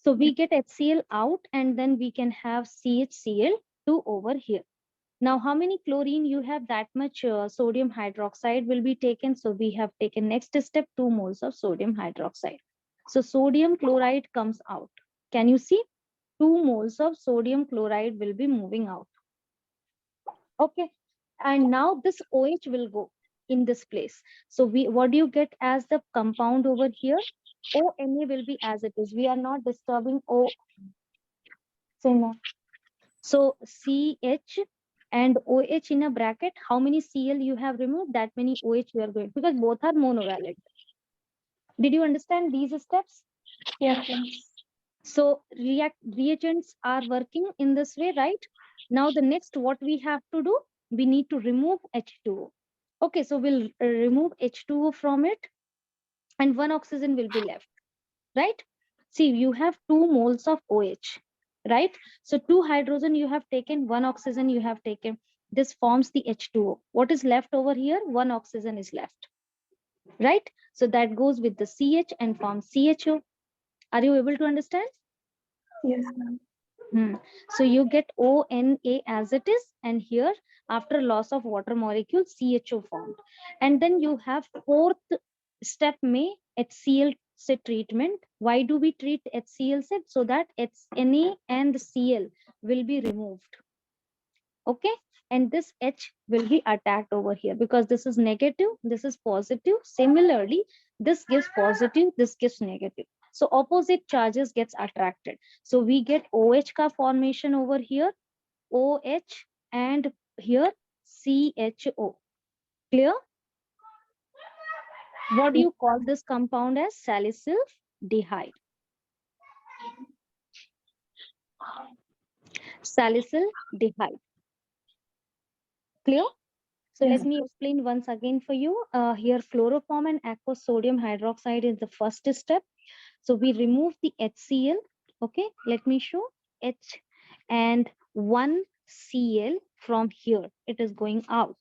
[SPEAKER 1] So we get HCl out and then we can have CHCl2 over here. Now, how many chlorine you have, that much sodium hydroxide will be taken. So we have taken next step, 2 moles of sodium hydroxide. So sodium chloride comes out. Can you see? 2 moles of sodium chloride will be moving out. Okay. And now this OH will go in this place. So what do you get as the compound over here? ONA will be as it is. We are not disturbing O. So CH and OH in a bracket, how many Cl you have removed, that many OH you are going, because both are monovalent. Did you understand these steps?
[SPEAKER 2] Yes, ma'am.
[SPEAKER 1] So reagents are working in this way, right? Now the next what we have to do, we need to remove H2O. Okay, so we'll remove H2O from it and one oxygen will be left, right? See, you have 2 moles of OH, right? So 2 hydrogen you have taken, 1 oxygen you have taken. This forms the H2O. What is left over here? 1 oxygen is left, right? So that goes with the CH and forms CHO. Are you able to understand?
[SPEAKER 2] Yes, ma'am.
[SPEAKER 1] So you get ONA as it is, and here after loss of water molecule, CHO formed. And then you have fourth step, may HCl set treatment. Why do we treat HCl set? So that Na and Cl will be removed. Okay, and this H will be attacked over here because this is negative, this is positive. Similarly, this gives positive, this gives negative. So opposite charges gets attracted. So we get OH ka formation over here, OH, and here CHO. Clear? What do
[SPEAKER 2] Yes.
[SPEAKER 1] you call this compound as? Salicyldehyde. Salicyldehyde. Clear? So
[SPEAKER 2] Yes.
[SPEAKER 1] let me explain once again for you. Here fluoroform and aqueous sodium hydroxide is the first step. So we remove the HCl. Okay, let me show H and one Cl from here. It is going out.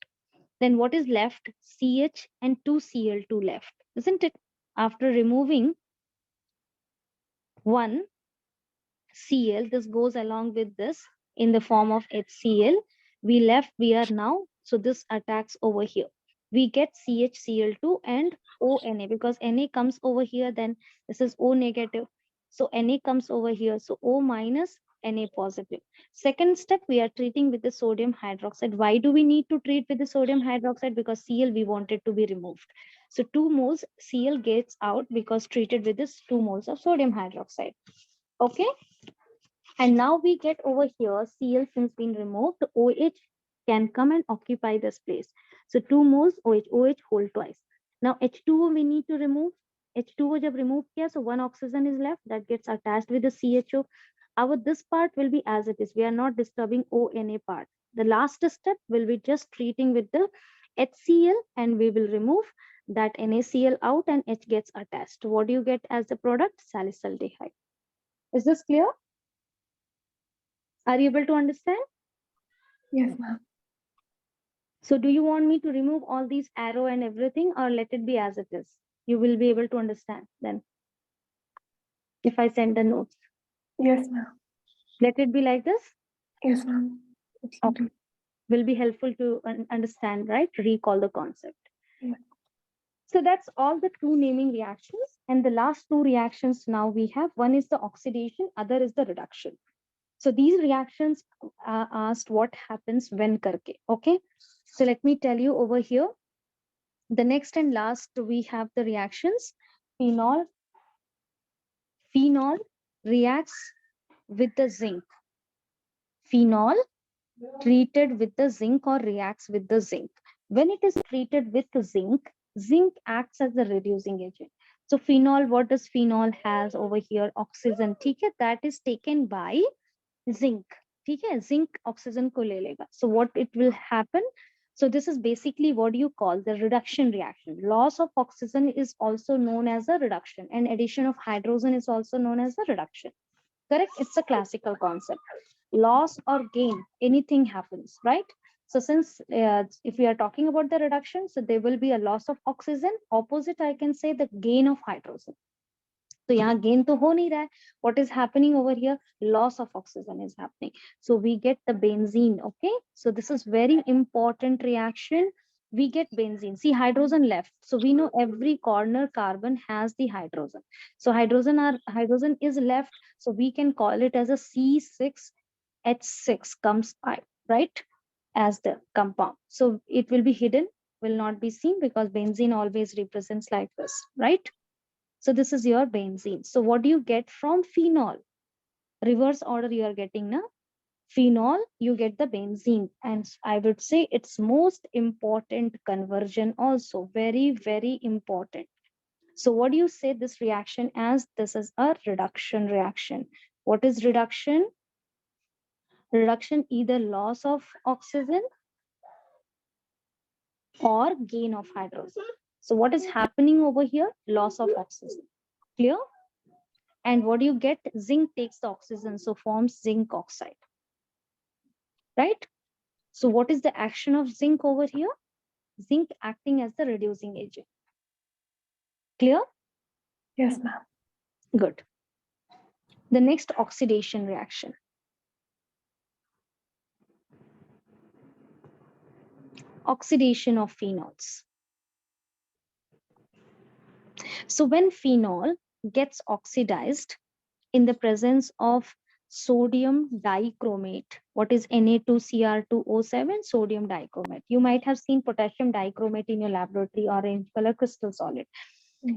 [SPEAKER 1] Then what is left? CH and 2Cl2 left, isn't it? After removing one Cl, this goes along with this in the form of HCl. We are now, so this attacks over here. We get CHCl2 and ONA because Na comes over here, then this is O negative. So Na comes over here, so O minus Na positive. Second step, we are treating with the sodium hydroxide. Why do we need to treat with the sodium hydroxide? Because Cl we want it to be removed. So 2 moles Cl gets out because treated with this 2 moles of sodium hydroxide. Okay. And now we get over here, Cl since been removed, OH can come and occupy this place. So 2 moles OH hold twice. Now H2O we need to remove. H2O jab remove kiya, so one oxygen is left that gets attached with the CHO. Our this part will be as it is. We are not disturbing ONA part. The last step will be just treating with the HCl and we will remove that NaCl out and H gets attached. What do you get as the product? Salicyldehyde. Is this clear? Are you able to understand?
[SPEAKER 2] Yes, ma'am.
[SPEAKER 1] So do you want me to remove all these arrow and everything or let it be as it is? You will be able to understand then if I send the notes.
[SPEAKER 2] Yes, ma'am.
[SPEAKER 1] Let it be like this?
[SPEAKER 2] Yes, ma'am.
[SPEAKER 1] Okay. Will be helpful to understand, right? Recall the concept.
[SPEAKER 2] Yeah.
[SPEAKER 1] So that's all the two naming reactions. And the last two reactions now we have, one is the oxidation, other is the reduction. So these reactions are asked what happens when karke. Okay. So let me tell you over here. The next and last, we have the reactions. Phenol. Phenol reacts with the zinc. Phenol treated with the zinc or reacts with the zinc. When it is treated with zinc, zinc acts as a reducing agent. So phenol, what does phenol has over here? Oxygen. Okay, that is taken by zinc. Okay, zinc oxygen ko le lega. So what it will happen? So this is basically what you call the reduction reaction. Loss of oxygen is also known as a reduction, and addition of hydrogen is also known as a reduction. Correct? It's a classical concept. Loss or gain, anything happens, right? So since if we are talking about the reduction, so there will be a loss of oxygen. Opposite, I can say the gain of hydrogen. तो यहाँ gain तो हो नहीं रहा है. What is happening over here? Loss of oxygen is happening. So we get the benzene. Okay. So this is very important reaction. We get benzene. See, hydrogen left. So we know every corner carbon has the hydrogen. So hydrogen is left. So we can call it as a C6H6 comes by, right? As the compound. So it will be hidden, will not be seen because benzene always represents like this, right? So this is your benzene. So what do you get from phenol? Reverse order you are getting now. Phenol, you get the benzene. And I would say it's most important conversion also. Very, very important. So what do you say this reaction as? This is a reduction reaction. What is reduction? Reduction, either loss of oxygen or gain of hydrogen. So what is happening over here? Loss of oxygen. Clear? And what do you get? Zinc takes the oxygen, so forms zinc oxide, right? So what is the action of zinc over here? Zinc acting as the reducing agent. Clear?
[SPEAKER 2] Yes, ma'am.
[SPEAKER 1] Good. The next oxidation reaction. Oxidation of phenols. So when phenol gets oxidized in the presence of sodium dichromate, what is Na2Cr2O7? Sodium dichromate. You might have seen potassium dichromate in your laboratory, orange color crystal solid.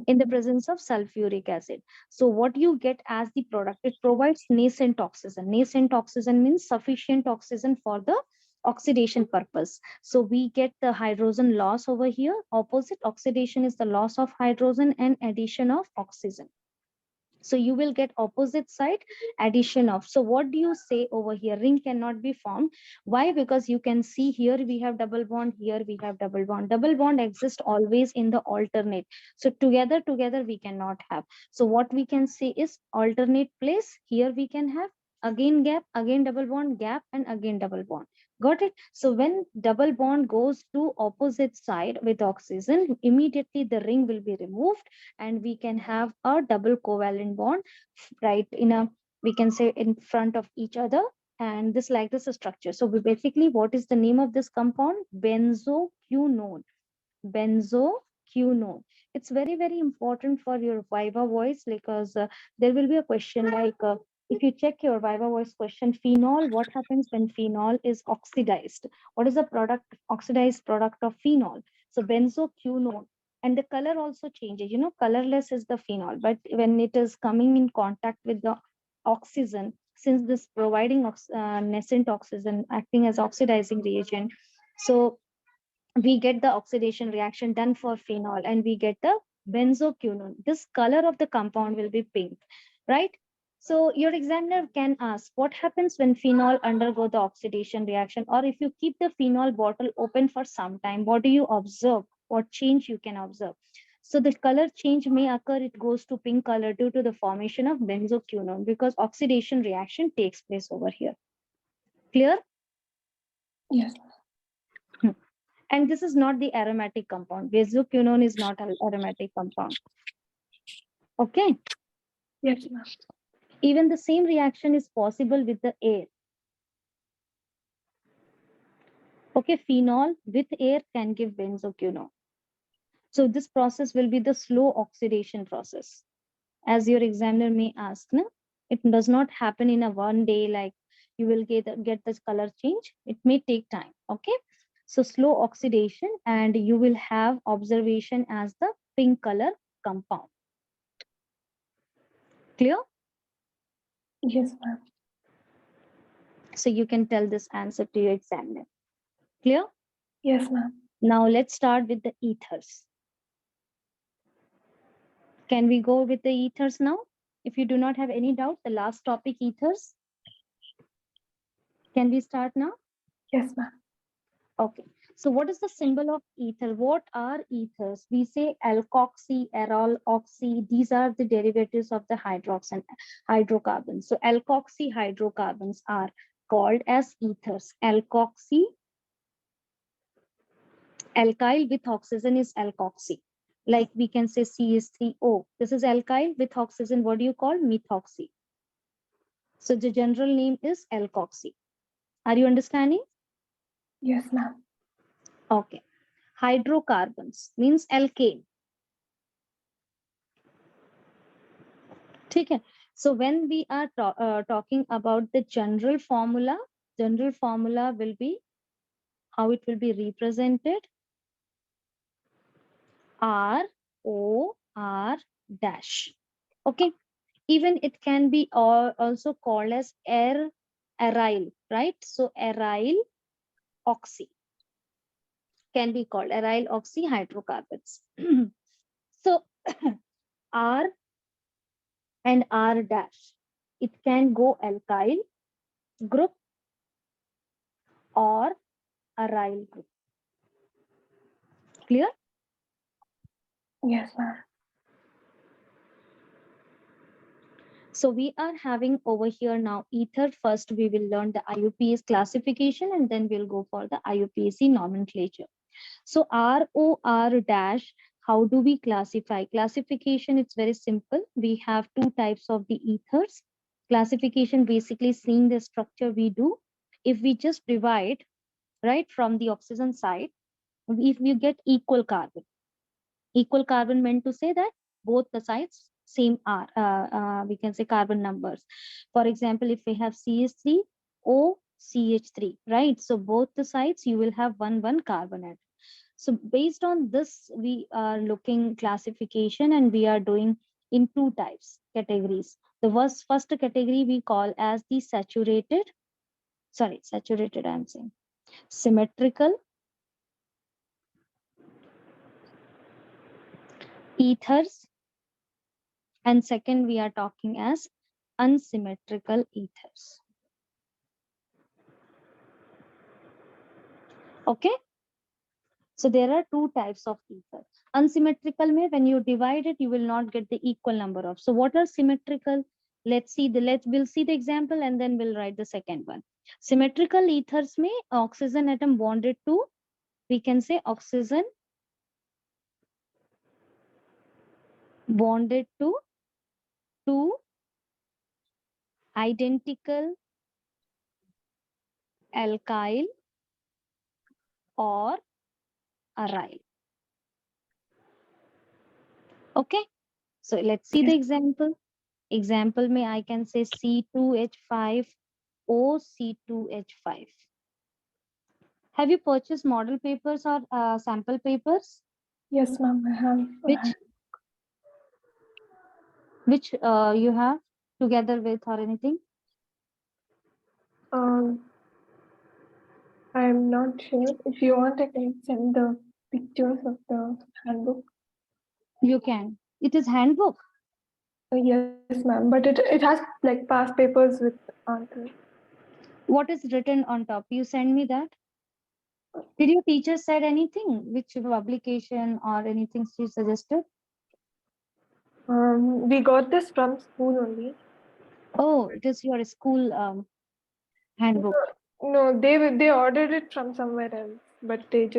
[SPEAKER 1] in the presence of sulfuric acid. So what you get as the product, it provides nascent oxygen. Nascent oxygen means sufficient oxygen for the oxidation purpose. So we get the hydrogen loss over here. Opposite oxidation is the loss of hydrogen and addition of oxygen. So you will get opposite side addition of. So what do you say over here? Ring cannot be formed. Why? Because you can see here we have double bond, here we have double bond. Double bond exists always in the alternate. So together we cannot have. So what we can say is alternate place. Here we can have again gap, again double bond, gap, and again double bond. Got it? So when double bond goes to opposite side with oxygen, immediately the ring will be removed and we can have a double covalent bond right in a, we can say, in front of each other, and this like this structure. So we basically, what is the name of this compound? Benzoquinone. Benzoquinone. It's very very important for your viva voice, because there will be a question like if you check your viva voice question, phenol, what happens when phenol is oxidized? What is the product, oxidized product of phenol? So benzoquinone. And the color also changes, you know, colorless is the phenol, but when it is coming in contact with the oxygen, since this providing nascent oxygen acting as oxidizing reagent, so we get the oxidation reaction done for phenol and we get the benzoquinone. This color of the compound will be pink, right? So your examiner can ask what happens when phenol undergo the oxidation reaction, or if you keep the phenol bottle open for some time, what do you observe? What change you can observe? So the color change may occur, it goes to pink color due to the formation of benzoquinone, because oxidation reaction takes place over here. Clear?
[SPEAKER 2] Yes.
[SPEAKER 1] And this is not the aromatic compound. Benzoquinone is not an aromatic compound. Okay.
[SPEAKER 2] Yes, ma'am.
[SPEAKER 1] Even the same reaction is possible with the air. Okay, phenol with air can give benzoquinone. So this process will be the slow oxidation process. As your examiner may ask, no? It does not happen in a one day, like you will get this color change. It may take time. Okay. So slow oxidation, and you will have observation as the pink color compound. Clear?
[SPEAKER 2] Yes, ma'am.
[SPEAKER 1] So you can tell this answer to your examiner. Clear?
[SPEAKER 2] Yes, ma'am.
[SPEAKER 1] Now let's start with the ethers. Can we go with the ethers now? If you do not have any doubt, the last topic, ethers. Can we start now?
[SPEAKER 2] Yes, ma'am.
[SPEAKER 1] Okay. So what is the symbol of ether? What are ethers? We say alkoxy, aryl, oxy. These are the derivatives of the hydrox and hydrocarbons. So alkoxy hydrocarbons are called as ethers. Alkoxy, alkyl with oxygen is alkoxy. Like we can say CH3O. This is alkyl with oxygen. What do you call? Methoxy. So the general name is alkoxy. Are you understanding?
[SPEAKER 2] Yes, ma'am.
[SPEAKER 1] Okay. Hydrocarbons means alkane. Okay. So when we are talking about the general formula will be how it will be represented. R O R dash. Okay. Even it can be also called as aryl, right? So aryl oxy can be called aryl oxy hydrocarbons. So R and R dash, it can go alkyl group or aryl group. Clear?
[SPEAKER 2] Yes, ma'am.
[SPEAKER 1] So we are having over here now ether. First, we will learn the IUPAC classification, and then we'll go for the IUPAC nomenclature. So ROR dash, how do we classify? Classification, it's very simple. We have two types of the ethers. Classification, basically seeing the structure we do. If we just divide, right, from the oxygen side, if you get equal carbon meant to say that both the sides same are we can say carbon numbers. For example, if we have CH3 O CH3, right? So both the sides you will have one carbon atom. So based on this, we are looking classification, and we are doing in two types categories. The first category we call as the saturated, I'm saying, symmetrical ethers, and second we are talking as unsymmetrical ethers. Okay, so there are two types of ether. Unsymmetrical may when you divide it, you will not get the equal number of. So what are symmetrical? We'll see the example and then we'll write the second one. Symmetrical ethers may oxygen atom bonded to, we can say oxygen bonded to two identical alkyl or aryl. Okay, so let's see the example. Example may I can say C2H5 O C2H5. Have you purchased model papers or sample papers?
[SPEAKER 2] Yes, ma'am. I have.
[SPEAKER 1] Which you have together with or anything?
[SPEAKER 2] I'm not sure. If you want, I can send the pictures of the handbook.
[SPEAKER 1] You can. It is handbook.
[SPEAKER 2] Yes, ma'am. But it has like past papers with answers.
[SPEAKER 1] What is written on top? You send me that. Did your teacher said anything? Which publication or anything she suggested?
[SPEAKER 2] We got this from school only.
[SPEAKER 1] Oh, it is your school handbook.
[SPEAKER 2] No, they ordered it from somewhere else, but they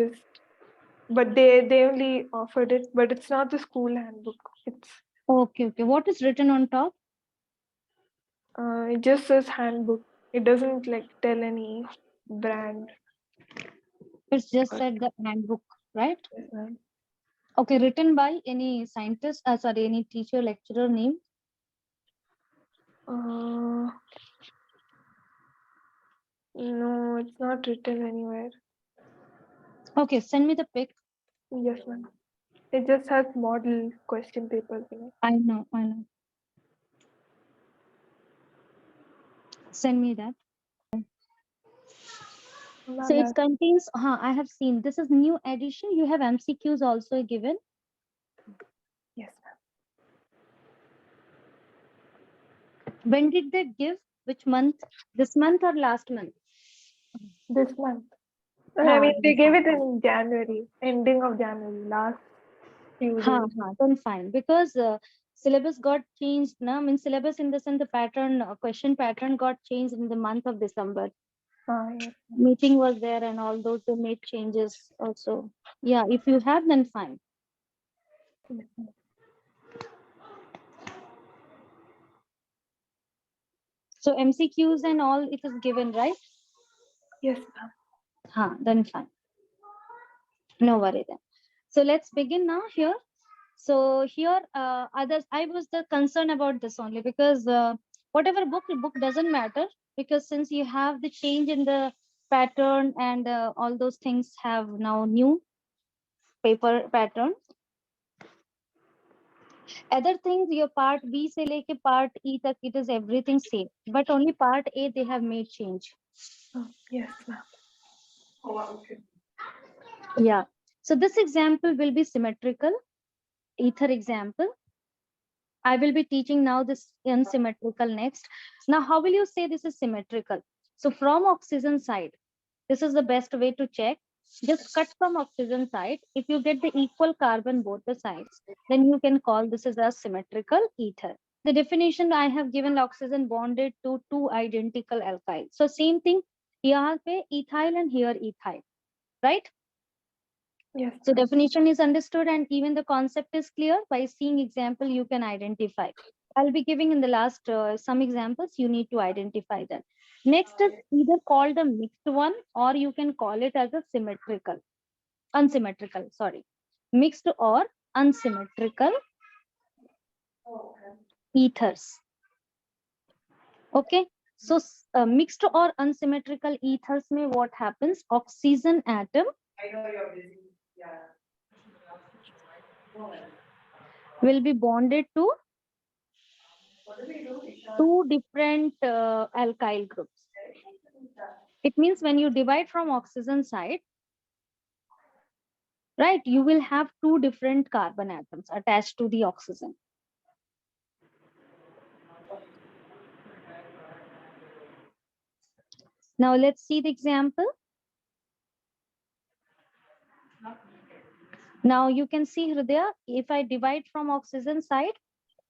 [SPEAKER 2] only offered it, but it's not the school handbook.
[SPEAKER 1] Okay, okay. What is written on top?
[SPEAKER 2] It just says handbook. It doesn't like tell any brand.
[SPEAKER 1] It's just said the handbook, right?
[SPEAKER 2] Yes, ma'am.
[SPEAKER 1] Okay, written by any scientist, sorry, any teacher, lecturer name?
[SPEAKER 2] No, it's not written anywhere.
[SPEAKER 1] Okay, send me the pic.
[SPEAKER 2] Yes, ma'am. It just has model question papers in it.
[SPEAKER 1] I know, I know. Send me that. So it contains, I have seen, this is new edition. You have MCQs also given.
[SPEAKER 2] Yes, ma'am.
[SPEAKER 1] When did they give? Which month? This month or last month?
[SPEAKER 2] This month. I mean, they gave it in January, ending of January, last few days.
[SPEAKER 1] Then fine. Because syllabus got changed. Na? I mean, syllabus in the sense the pattern, question pattern got changed in the month of December.
[SPEAKER 2] Yes.
[SPEAKER 1] Meeting was there and all those, they made changes also. Yeah, if you have, then fine.
[SPEAKER 2] Yes, ma'am.
[SPEAKER 1] So MCQs and all, it is given, right?
[SPEAKER 2] Yes, ma'am.
[SPEAKER 1] Then fine. No worry then. So let's begin now here. So here, others, I was the concern about this only because whatever book doesn't matter, because since you have the change in the pattern and all those things have now new paper pattern. Other things, your part B se leke part E tak, it is everything same, but only part A they have made change.
[SPEAKER 2] Yes, ma'am.
[SPEAKER 1] Okay. Yeah. So this example will be symmetrical ether example. I will be teaching now this unsymmetrical next. Now, how will you say this is symmetrical? So from oxygen side, this is the best way to check. Just cut from oxygen side. If you get the equal carbon both the sides, then you can call this as a symmetrical ether. The definition I have given, oxygen bonded to two identical alkyls. So same thing, here pe ethyl and here ethyl, right?
[SPEAKER 2] Yes.
[SPEAKER 1] So definition is understood and even the concept is clear. By seeing example, you can identify. I'll be giving in the last some examples. You need to identify them. Next is either called a mixed one or you can call it as a unsymmetrical, sorry. Mixed or unsymmetrical ethers. Okay. So mixed or unsymmetrical ethers may what happens? Oxygen atom will be bonded to two different alkyl groups. It means when you divide from oxygen side, right, you will have two different carbon atoms attached to the oxygen. Now let's see the example. Now you can see Hridaya, if I divide from oxygen side,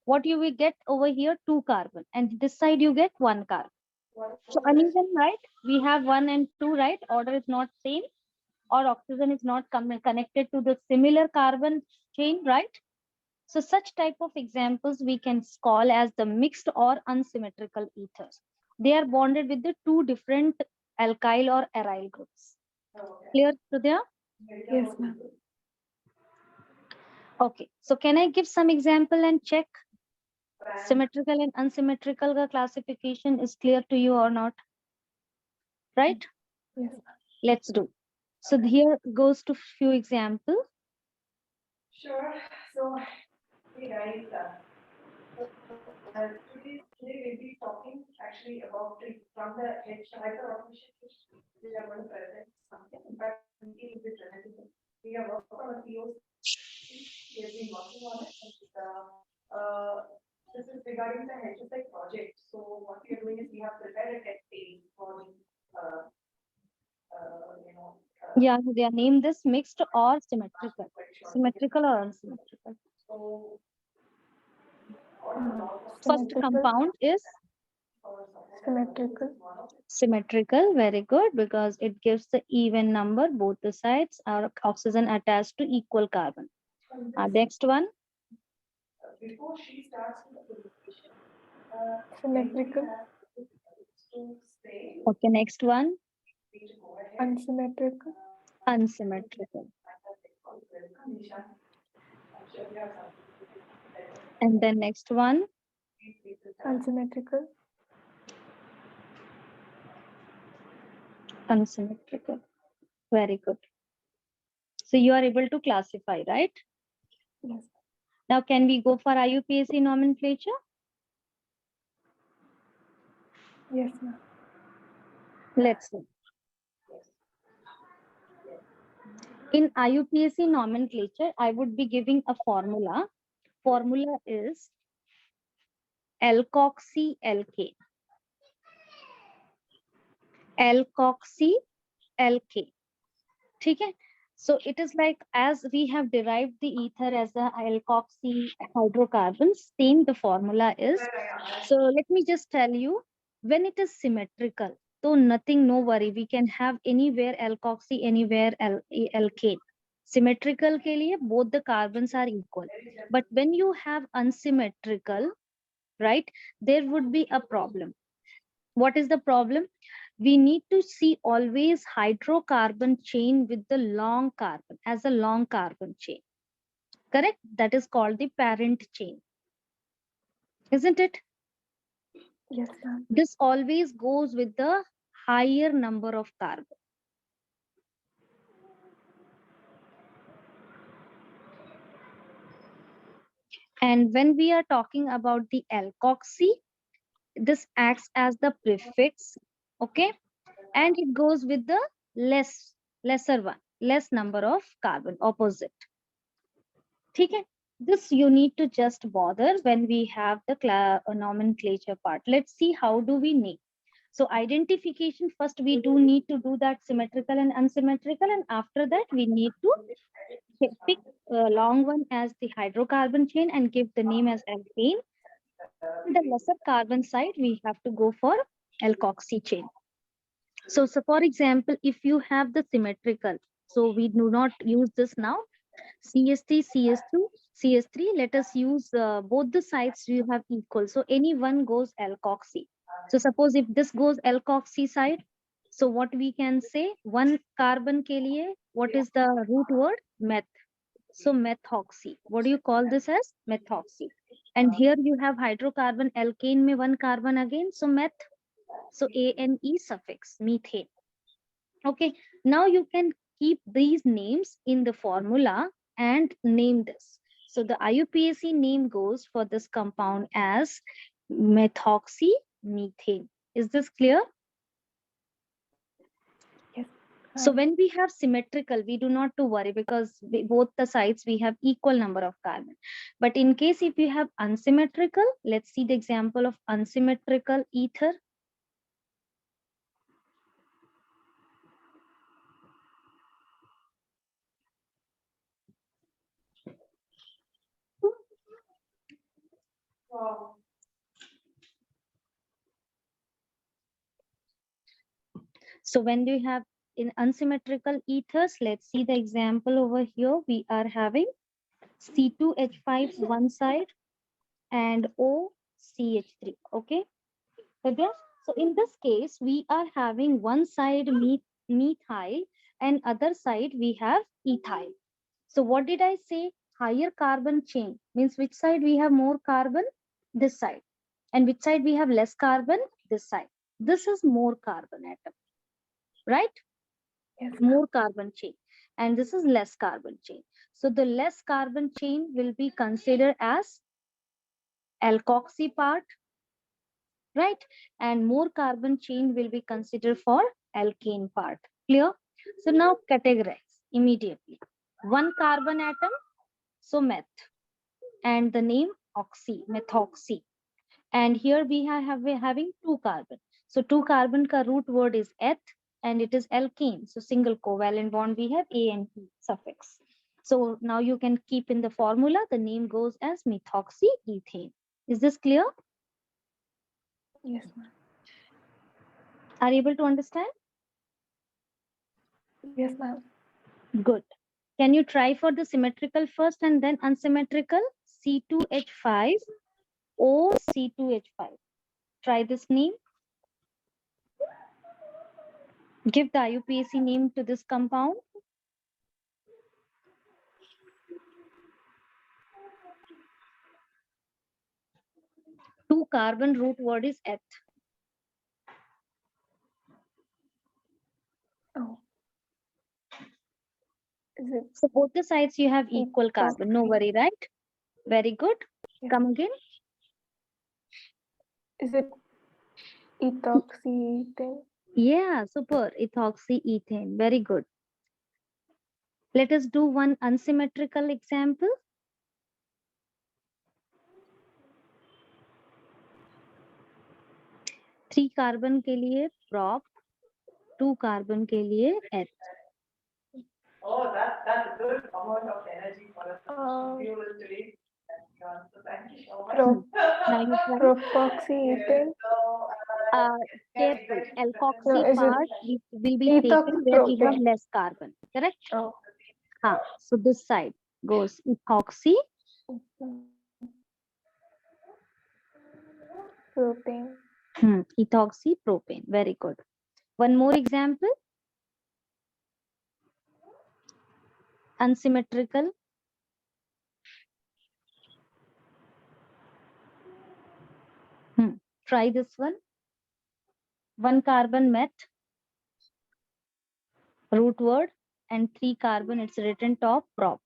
[SPEAKER 1] what you will get over here, 2 carbon, and this side you get 1 carbon. So uneven, right? We have 1 and 2, right? Order is not same, or oxygen is not connected to the similar carbon chain, right? So such type of examples we can call as the mixed or unsymmetrical ethers. They are bonded with the two different alkyl or aryl groups. Clear, Sudhya?
[SPEAKER 2] Yes, ma'am.
[SPEAKER 1] Okay, so can I give some example and check symmetrical and unsymmetrical classification is clear to you or not? Right?
[SPEAKER 2] Yes.
[SPEAKER 1] Let's do. So here goes to few examples.
[SPEAKER 3] Sure. So, hey guys, today we'll be talking actually about from the hyperautomation. We are going to present something. In fact, we will be presenting. We have worked on a POC. We have been working on it. This is regarding the HSI project. So what we are doing is we have prepared a test page for the
[SPEAKER 1] yeah, they are named this mixed or symmetrical. Symmetrical or unsymmetrical.
[SPEAKER 3] So
[SPEAKER 1] first compound is
[SPEAKER 2] Symmetrical.
[SPEAKER 1] Symmetrical, very good, because it gives the even number, both the sides are oxygen attached to equal carbon. Next one.
[SPEAKER 3] Before she starts with the presentation,
[SPEAKER 2] Symmetrical.
[SPEAKER 1] Okay, next one.
[SPEAKER 2] Unsymmetrical.
[SPEAKER 1] Unsymmetrical. And then next one.
[SPEAKER 2] Unsymmetrical.
[SPEAKER 1] Unsymmetrical. Very good. So you are able to classify, right?
[SPEAKER 2] Yes.
[SPEAKER 1] Now can we go for IUPAC nomenclature?
[SPEAKER 2] Yes, ma'am.
[SPEAKER 1] Let's see. In IUPAC nomenclature, I would be giving a formula. Formula is alkoxy alkane. Alkoxy alkane. Okay? So it is like, as we have derived the ether as a alkoxy hydrocarbon, same the formula is. So let me just tell you, when it is symmetrical, so nothing, no worry, we can have anywhere alkoxy, anywhere alkane. Symmetrical ke liye, both the carbons are equal. But when you have unsymmetrical, right, there would be a problem. What is the problem? We need to see always hydrocarbon chain with the long carbon as a long carbon chain. Correct? That is called the parent chain. Isn't it?
[SPEAKER 2] Yes, ma'am.
[SPEAKER 1] This always goes with the higher number of carbon. And when we are talking about the alkoxy, this acts as the prefix, okay? And it goes with the lesser one, less number of carbon, opposite. Okay? This you need to just bother when we have the nomenclature part. Let's see how do we name. So identification, first we do need to do that symmetrical and unsymmetrical, and after that we need to pick a long one as the hydrocarbon chain and give the name as alkane. The lesser carbon side, we have to go for alkoxy chain. So for example, if you have the symmetrical, so we do not use this now. CS3, CS2, CS3, let us use both the sides you have equal. So any one goes alkoxy. So suppose if this goes alkoxy side, so what we can say, one carbon ke liye, what is the root word? Meth. So methoxy. What do you call this as? Methoxy. And here you have hydrocarbon alkane mein one carbon again. So meth. So ANE suffix, methane. Okay. Now you can keep these names in the formula and name this. So the IUPAC name goes for this compound as methoxymethane. Is this clear?
[SPEAKER 2] Yes.
[SPEAKER 1] So when we have symmetrical, we do not to worry because both the sides we have equal number of carbon. But in case if you have unsymmetrical, let's see the example of unsymmetrical ether.
[SPEAKER 3] Wow.
[SPEAKER 1] So when we have in unsymmetrical ethers, let's see the example over here. We are having C2H5 one side and OCH3. Okay. So in this case, we are having one side methyl and other side we have ethyl. So what did I say? Higher carbon chain means which side we have more carbon? This side. And which side we have less carbon? This side. This is more carbon atom, right?
[SPEAKER 2] Yes.
[SPEAKER 1] More carbon chain. And this is less carbon chain. So the less carbon chain will be considered as alkoxy part, right? And more carbon chain will be considered for alkane part. Clear? So now categorize immediately. One carbon atom, so meth, and the name oxy, methoxy. And here we we're having two carbon. So two carbon ka root word is eth and it is alkane. So single covalent bond we have A and P suffix. So now you can keep in the formula, the name goes as methoxyethane. Is this clear?
[SPEAKER 2] Yes, ma'am.
[SPEAKER 1] Are you able to understand?
[SPEAKER 2] Yes, ma'am.
[SPEAKER 1] Good. Can you try for the symmetrical first and then unsymmetrical? C2H5 O C2H5. Try this name. Give the IUPAC name to this compound. Two carbon root word is eth.
[SPEAKER 2] Oh. Is it
[SPEAKER 1] So both the sides you have equal carbon. No worry, right? Very good.
[SPEAKER 2] Yes.
[SPEAKER 1] Come again.
[SPEAKER 2] Is it ethoxyethane?
[SPEAKER 1] Yeah, super. Ethoxyethane. Very good. Let us do one unsymmetrical example. Three carbon के लिए prop, to carbon के लिए eth.
[SPEAKER 3] Oh, that's a good amount of energy for a fuel to be. So thank you so much.
[SPEAKER 1] Now you try.
[SPEAKER 2] Propoxyethane?
[SPEAKER 1] Careful.
[SPEAKER 2] No,
[SPEAKER 1] Alkoxy
[SPEAKER 2] is it
[SPEAKER 1] part will be taken where we have
[SPEAKER 2] ethoxypropane?
[SPEAKER 1] less carbon. Correct?
[SPEAKER 2] Oh.
[SPEAKER 1] So this side goes ethoxy.
[SPEAKER 2] Propane.
[SPEAKER 1] Ethoxypropane. Very good. One more example. Unsymmetrical. Try this one. One carbon meth, root word, and three carbon, it's written top, prop.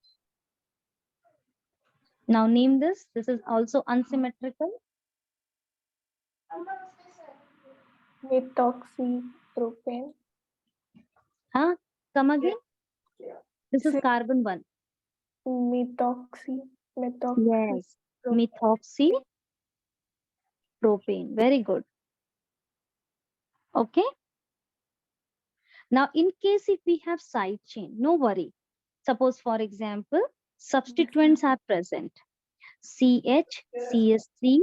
[SPEAKER 1] Now name this. This is also unsymmetrical.
[SPEAKER 2] Methoxypropane.
[SPEAKER 1] Come again. This is carbon one.
[SPEAKER 2] Methoxy.
[SPEAKER 1] Yes. Methoxypropane. Very good. Okay. Now, in case if we have side chain, no worry. Suppose, for example, substituents are present. CH, CH3,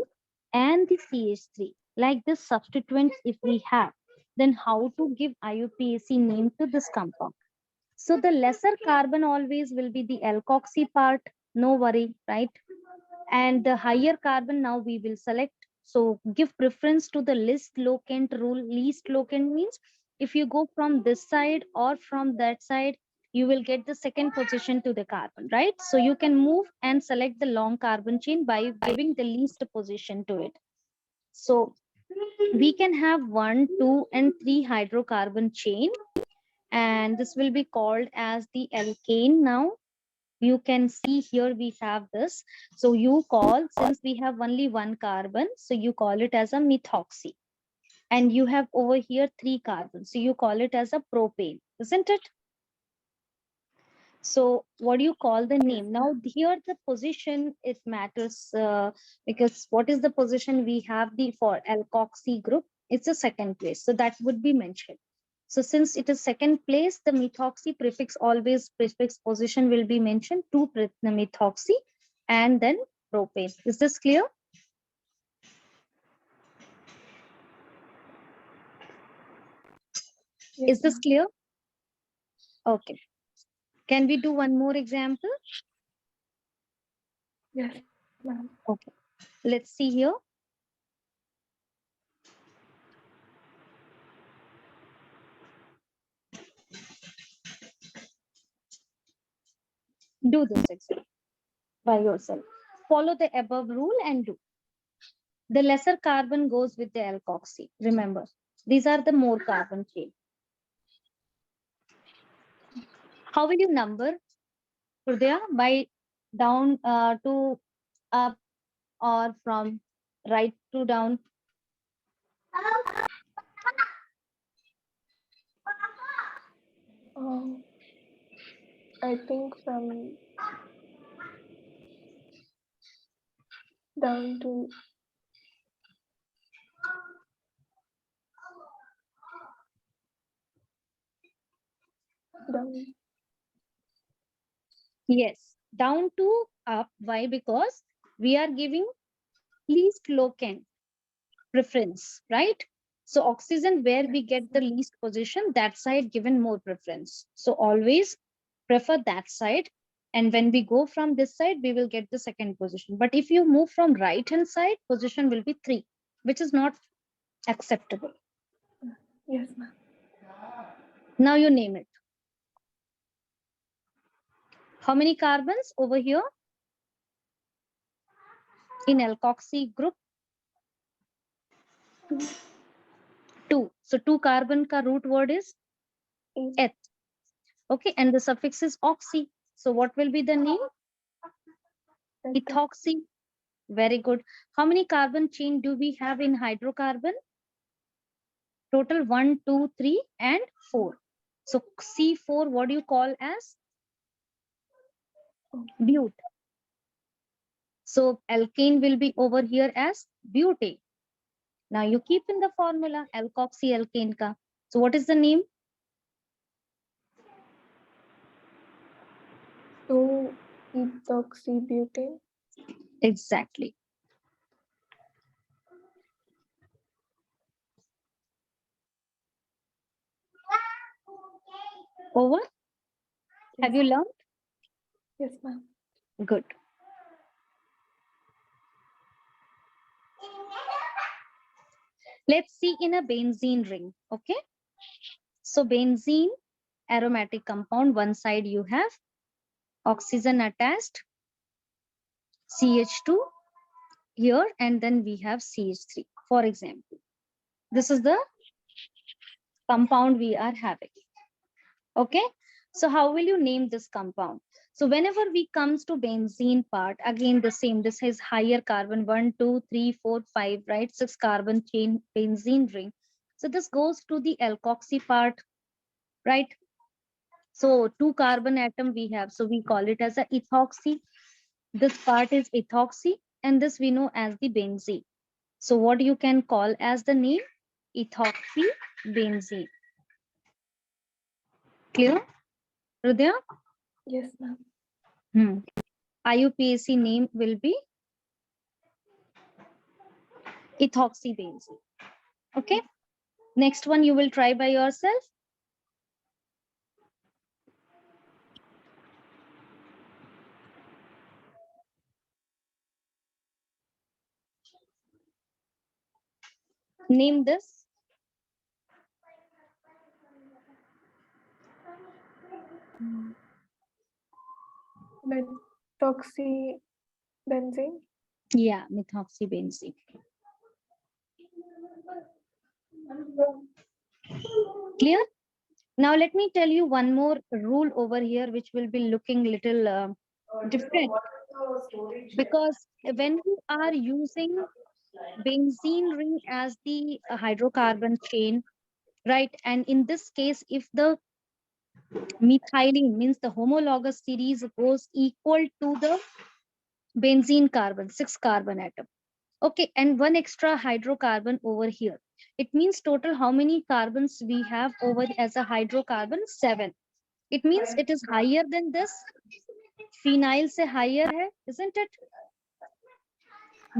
[SPEAKER 1] and the CH3. Like this substituents, if we have, then how to give IUPAC name to this compound? So the lesser carbon always will be the alkoxy part. No worry, right? And the higher carbon now we will select. So give preference to the least locant rule. Least locant means if you go from this side or from that side, you will get the second position to the carbon, right? So you can move and select the long carbon chain by giving the least position to it. So we can have 1, 2, and 3 hydrocarbon chain. and this will be called as the alkane. Now you can see here we have this. So you call, since we have only one carbon, so you call it as a methoxy. And you have over here 3 carbons, so you call it as a propane, isn't it? So what do you call the name? Now here the position, it matters, because what is the position we have the for alkoxy group? It's a second place, so that would be mentioned. So since it is second place, the methoxy prefix, always prefix position will be mentioned to the methoxy and then propane. Is this clear?
[SPEAKER 2] Yes,
[SPEAKER 1] Is this clear? Okay. Can we do one more example?
[SPEAKER 2] yes, ma'am.
[SPEAKER 1] Okay. Let's see here. Do this example by yourself. Follow the above rule and do. The lesser carbon goes with the alkoxy. Remember, these are the more carbon chain. How will you number, Hridaya? By down to up or from right to down?
[SPEAKER 2] I think from down to down.
[SPEAKER 1] Yes, down to up. Why? Because we are giving least locant preference, right? So oxygen, where we get the least position, that side given more preference. So always prefer that side. And when we go from this side, we will get the second position. But if you move from right hand side, position will be 3, which is not acceptable.
[SPEAKER 2] Yes, ma'am.
[SPEAKER 1] Now you name it. How many carbons over here in alkoxy group? 2. So 2 carbon ka root word is eth. Okay, and the suffix is oxy. So what will be the name? Ethoxy. Very good. How many carbon chain do we have in hydrocarbon? Total 1, 2, 3, and 4. So C4, what do you call as? Bute. So alkane will be over here as butane. Now you keep in the formula alkoxy alkane ka. So what is the name?
[SPEAKER 2] 2-ethoxybutane.
[SPEAKER 1] Exactly. Over? Have you learned?
[SPEAKER 2] Yes, ma'am.
[SPEAKER 1] Good. Let's see in a benzene ring. Okay. So benzene, aromatic compound, one side you have oxygen attached, CH2 here, and then we have CH3. For example, this is the compound we are having. Okay. So how will you name this compound? So whenever we comes to benzene part, again the same, this has higher carbon, 1, 2, 3, 4, 5, right? 6 carbon chain benzene ring. So this goes to the alkoxy part, right? So 2 carbon atom we have, so we call it as a ethoxy. This part is ethoxy, and this we know as the benzene. So what you can call as the name? Ethoxy benzene. Clear, Hridaya?
[SPEAKER 2] Yes, ma'am.
[SPEAKER 1] IUPAC name will be ethoxy benzene. Okay. Next one you will try by yourself. Name this.
[SPEAKER 2] Methoxybenzene.
[SPEAKER 1] Yeah, methoxy benzene. Clear? Now let me tell you one more rule over here, which will be looking little different,
[SPEAKER 3] What is the storage?
[SPEAKER 1] because when we are using benzene ring as the hydrocarbon chain, right? And in this case, if the methylene means the homologous series goes equal to the benzene carbon, 6 carbon atom. Okay, and one extra hydrocarbon over here. It means total how many carbons we have over as a hydrocarbon? 7. It means it is higher than this. Phenyl se higher hai, isn't it?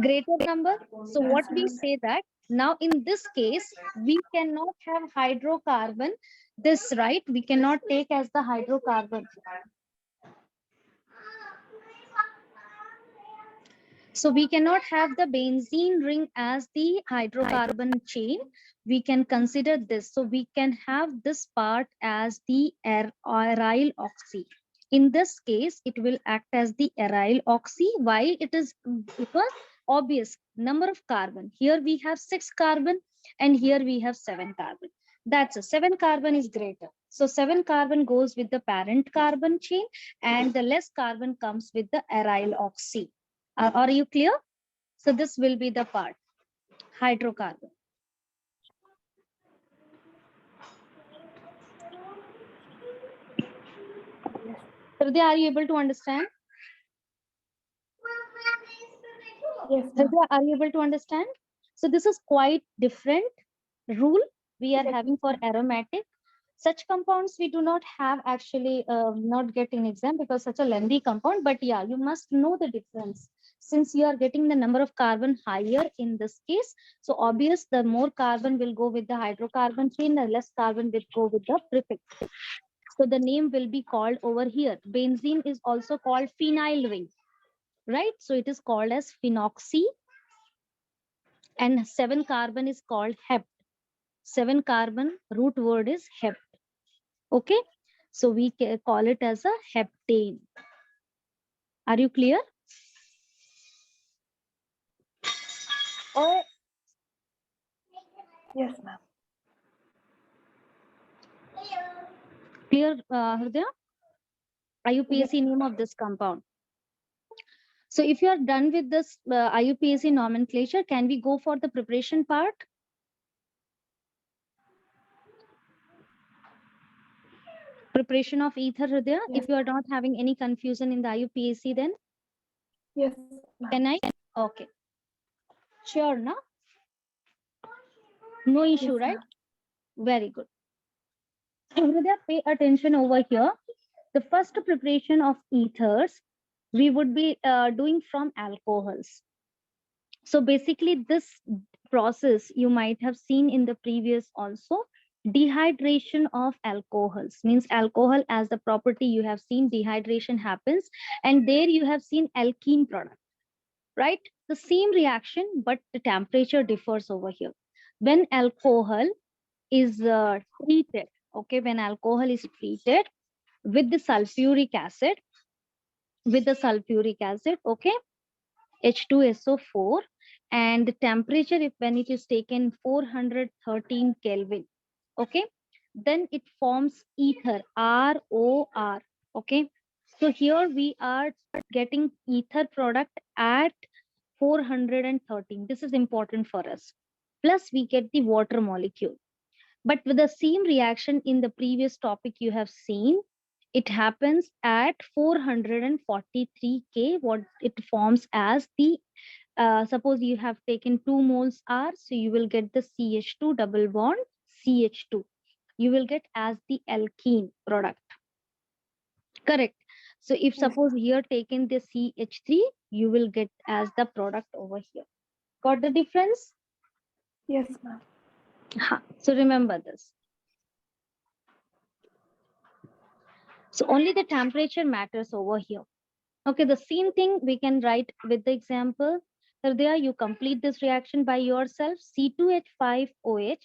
[SPEAKER 1] Greater number. So what we say that now in this case, we cannot have hydrocarbon. This, right? We cannot take as the hydrocarbon. So we cannot have the benzene ring as the hydrocarbon chain. We can consider this. So we can have this part as the aryl oxy. In this case, it will act as the aryl oxy. Why? It is because obvious number of carbon. Here we have 6 carbon and here we have 7 carbon. That's a 7 carbon is greater. So 7 carbon goes with the parent carbon chain and the less carbon comes with the aryl oxy. Are you clear? So this will be the part, hydrocarbon. Hriday, are you able to understand?
[SPEAKER 2] Yes, ma'am.
[SPEAKER 1] Hriday, are you able to understand? So this is quite different rule we are
[SPEAKER 2] Yes,
[SPEAKER 1] having for aromatic. Such compounds we do not have actually not get in exam because such a lengthy compound. But yeah, you must know the difference. Since you are getting the number of carbon higher in this case, so obvious the more carbon will go with the hydrocarbon chain, the less carbon will go with the prefix. So the name will be called over here. Benzene is also called phenyl ring, right? So it is called as phenoxy, and 7 carbon is called hept. 7 carbon root word is hept. Okay, so we call it as a heptane. Are you clear?
[SPEAKER 2] oh, yes, ma'am.
[SPEAKER 1] Clear, Hridaya? IUPAC name of this compound. So if you are done with this IUPAC nomenclature, can we go for the preparation part? Preparation of ether, Hridaya.
[SPEAKER 2] Yes.
[SPEAKER 1] If you are not having any confusion in the IUPAC, then
[SPEAKER 2] Yes, ma'am.
[SPEAKER 1] can I? Okay. Sure, na? No issue,
[SPEAKER 2] Yes,
[SPEAKER 1] right?
[SPEAKER 2] ma'am.
[SPEAKER 1] Very good. Hridaya, pay attention over here. The first preparation of ethers, we would be doing from alcohols. So basically this process you might have seen in the previous also. Dehydration of alcohols means alcohol as the property you have seen, dehydration happens, and there you have seen alkene product, right? The same reaction, but the temperature differs over here. When alcohol is treated, okay, when alcohol is treated with the sulfuric acid, okay, H2SO4, and the temperature, if when it is taken 413 Kelvin, okay, then it forms ether, ROR, okay. So here we are getting ether product at 413. This is important for us. Plus we get the water molecule. But with the same reaction in the previous topic you have seen, it happens at 443 K. What it forms as the, suppose you have taken 2 moles R, so you will get the CH2 double bond CH2. You will get as the alkene product. Correct. So if
[SPEAKER 2] Yes,
[SPEAKER 1] suppose here taken the CH3, you will get as the product over here. Got the difference?
[SPEAKER 2] yes, ma'am.
[SPEAKER 1] So remember this. So only the temperature matters over here. Okay, the same thing we can write with the example. Hridaya, you complete this reaction by yourself. C2H5OH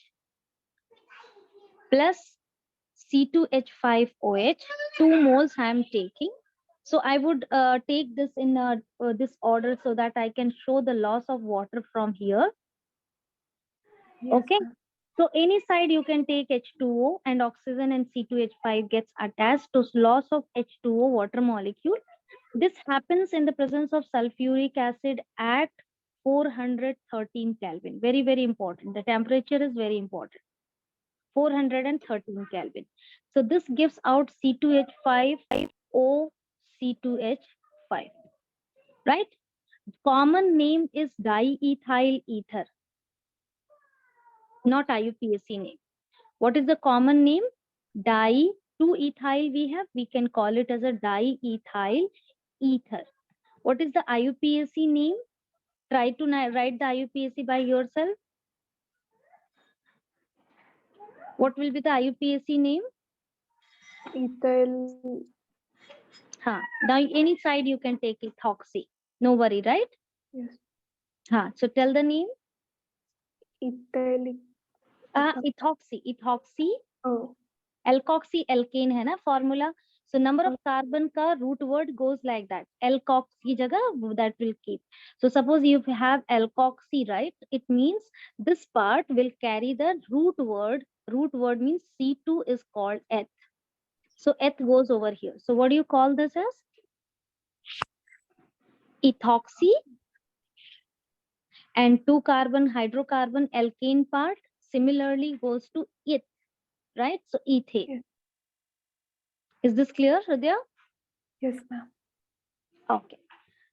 [SPEAKER 1] plus C2H5OH, 2 moles I am taking. So I would take this in this order so that I can show the loss of water from here.
[SPEAKER 2] Yes,
[SPEAKER 1] Okay,
[SPEAKER 2] ma'am.
[SPEAKER 1] So any side you can take H2O and oxygen and C2H5 gets attached to loss of H2O water molecule. This happens in the presence of sulfuric acid at 413 Kelvin. Very, very important. The temperature is very important. 413 Kelvin. So this gives out C2H5O C2H5. Right? Common name is diethyl ether, not IUPAC name. What is the common name? Di-2-ethyl we can call it as a diethyl ether. What is the IUPAC name? Try to write the IUPAC by yourself. What will be the IUPAC name?
[SPEAKER 2] Ethyl.
[SPEAKER 1] Now any side you can take ethoxy. No worry, right?
[SPEAKER 2] Yes.
[SPEAKER 1] So tell the name.
[SPEAKER 2] Ethylic.
[SPEAKER 1] Ethoxy.
[SPEAKER 2] Oh.
[SPEAKER 1] Alkoxy alkane है ना formula. So number of carbon ka root word goes like that. Alkox ki jagah that will keep. So suppose you have alkoxy, right? It means this part will carry the root word. Root word means C2 is called eth. So eth goes over here. So what do you call this as? Ethoxy. And 2 carbon hydrocarbon alkane part similarly goes to eth, right? So ethane.
[SPEAKER 2] Yes.
[SPEAKER 1] Is this clear, Hridaya?
[SPEAKER 2] Yes, ma'am.
[SPEAKER 1] Okay.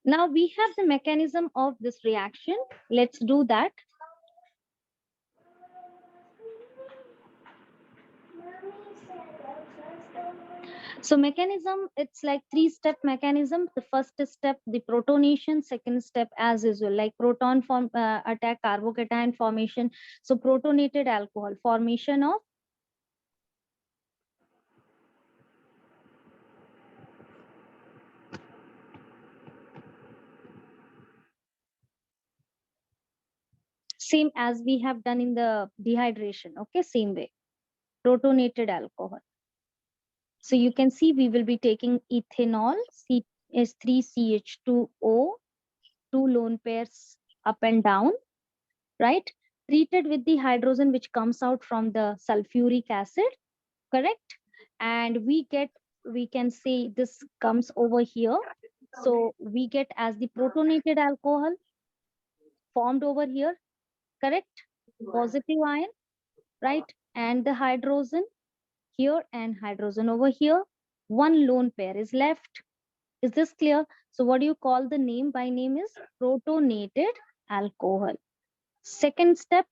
[SPEAKER 1] Now we have the mechanism of this reaction. Let's do that. So mechanism, it's like 3-step mechanism. The first step, the protonation. Second step, as usual, like proton form attack, carbocation formation. So protonated alcohol, formation of same as we have done in the dehydration. Okay, same way. Protonated alcohol. So you can see we will be taking ethanol, CH3CH2O, 2 lone pairs up and down, right? Treated with the hydrogen which comes out from the sulfuric acid, correct? And we can say this comes over here. So we get as the protonated alcohol formed over here, correct? Positive ion, right? And the hydrogen here and hydrogen over here. One lone pair is left. Is this clear? So what do you call the name? By name is protonated alcohol. Second step,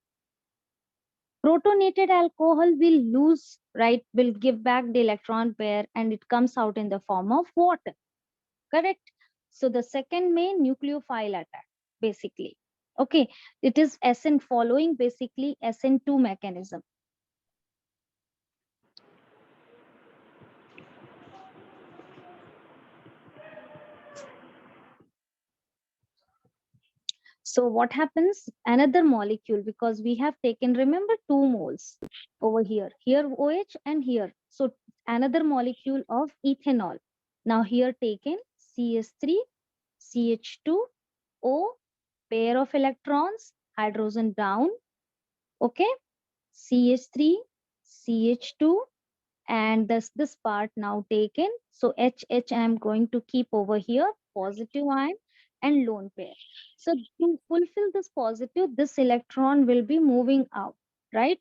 [SPEAKER 1] protonated alcohol will lose, right? Will give back the electron pair and it comes out in the form of water. Correct? So the second main nucleophile attack, basically. Okay, it is SN following basically SN2 mechanism. So what happens? Another molecule, because we have taken, remember, 2 moles over here. Here OH and here. So another molecule of ethanol. Now here taken CH3, CH2O, pair of electrons, hydrogen down. Okay. CH3, CH2, and this part now taken. So HH I am going to keep over here, positive ion and lone pair. So to fulfill this positive, this electron will be moving out, right?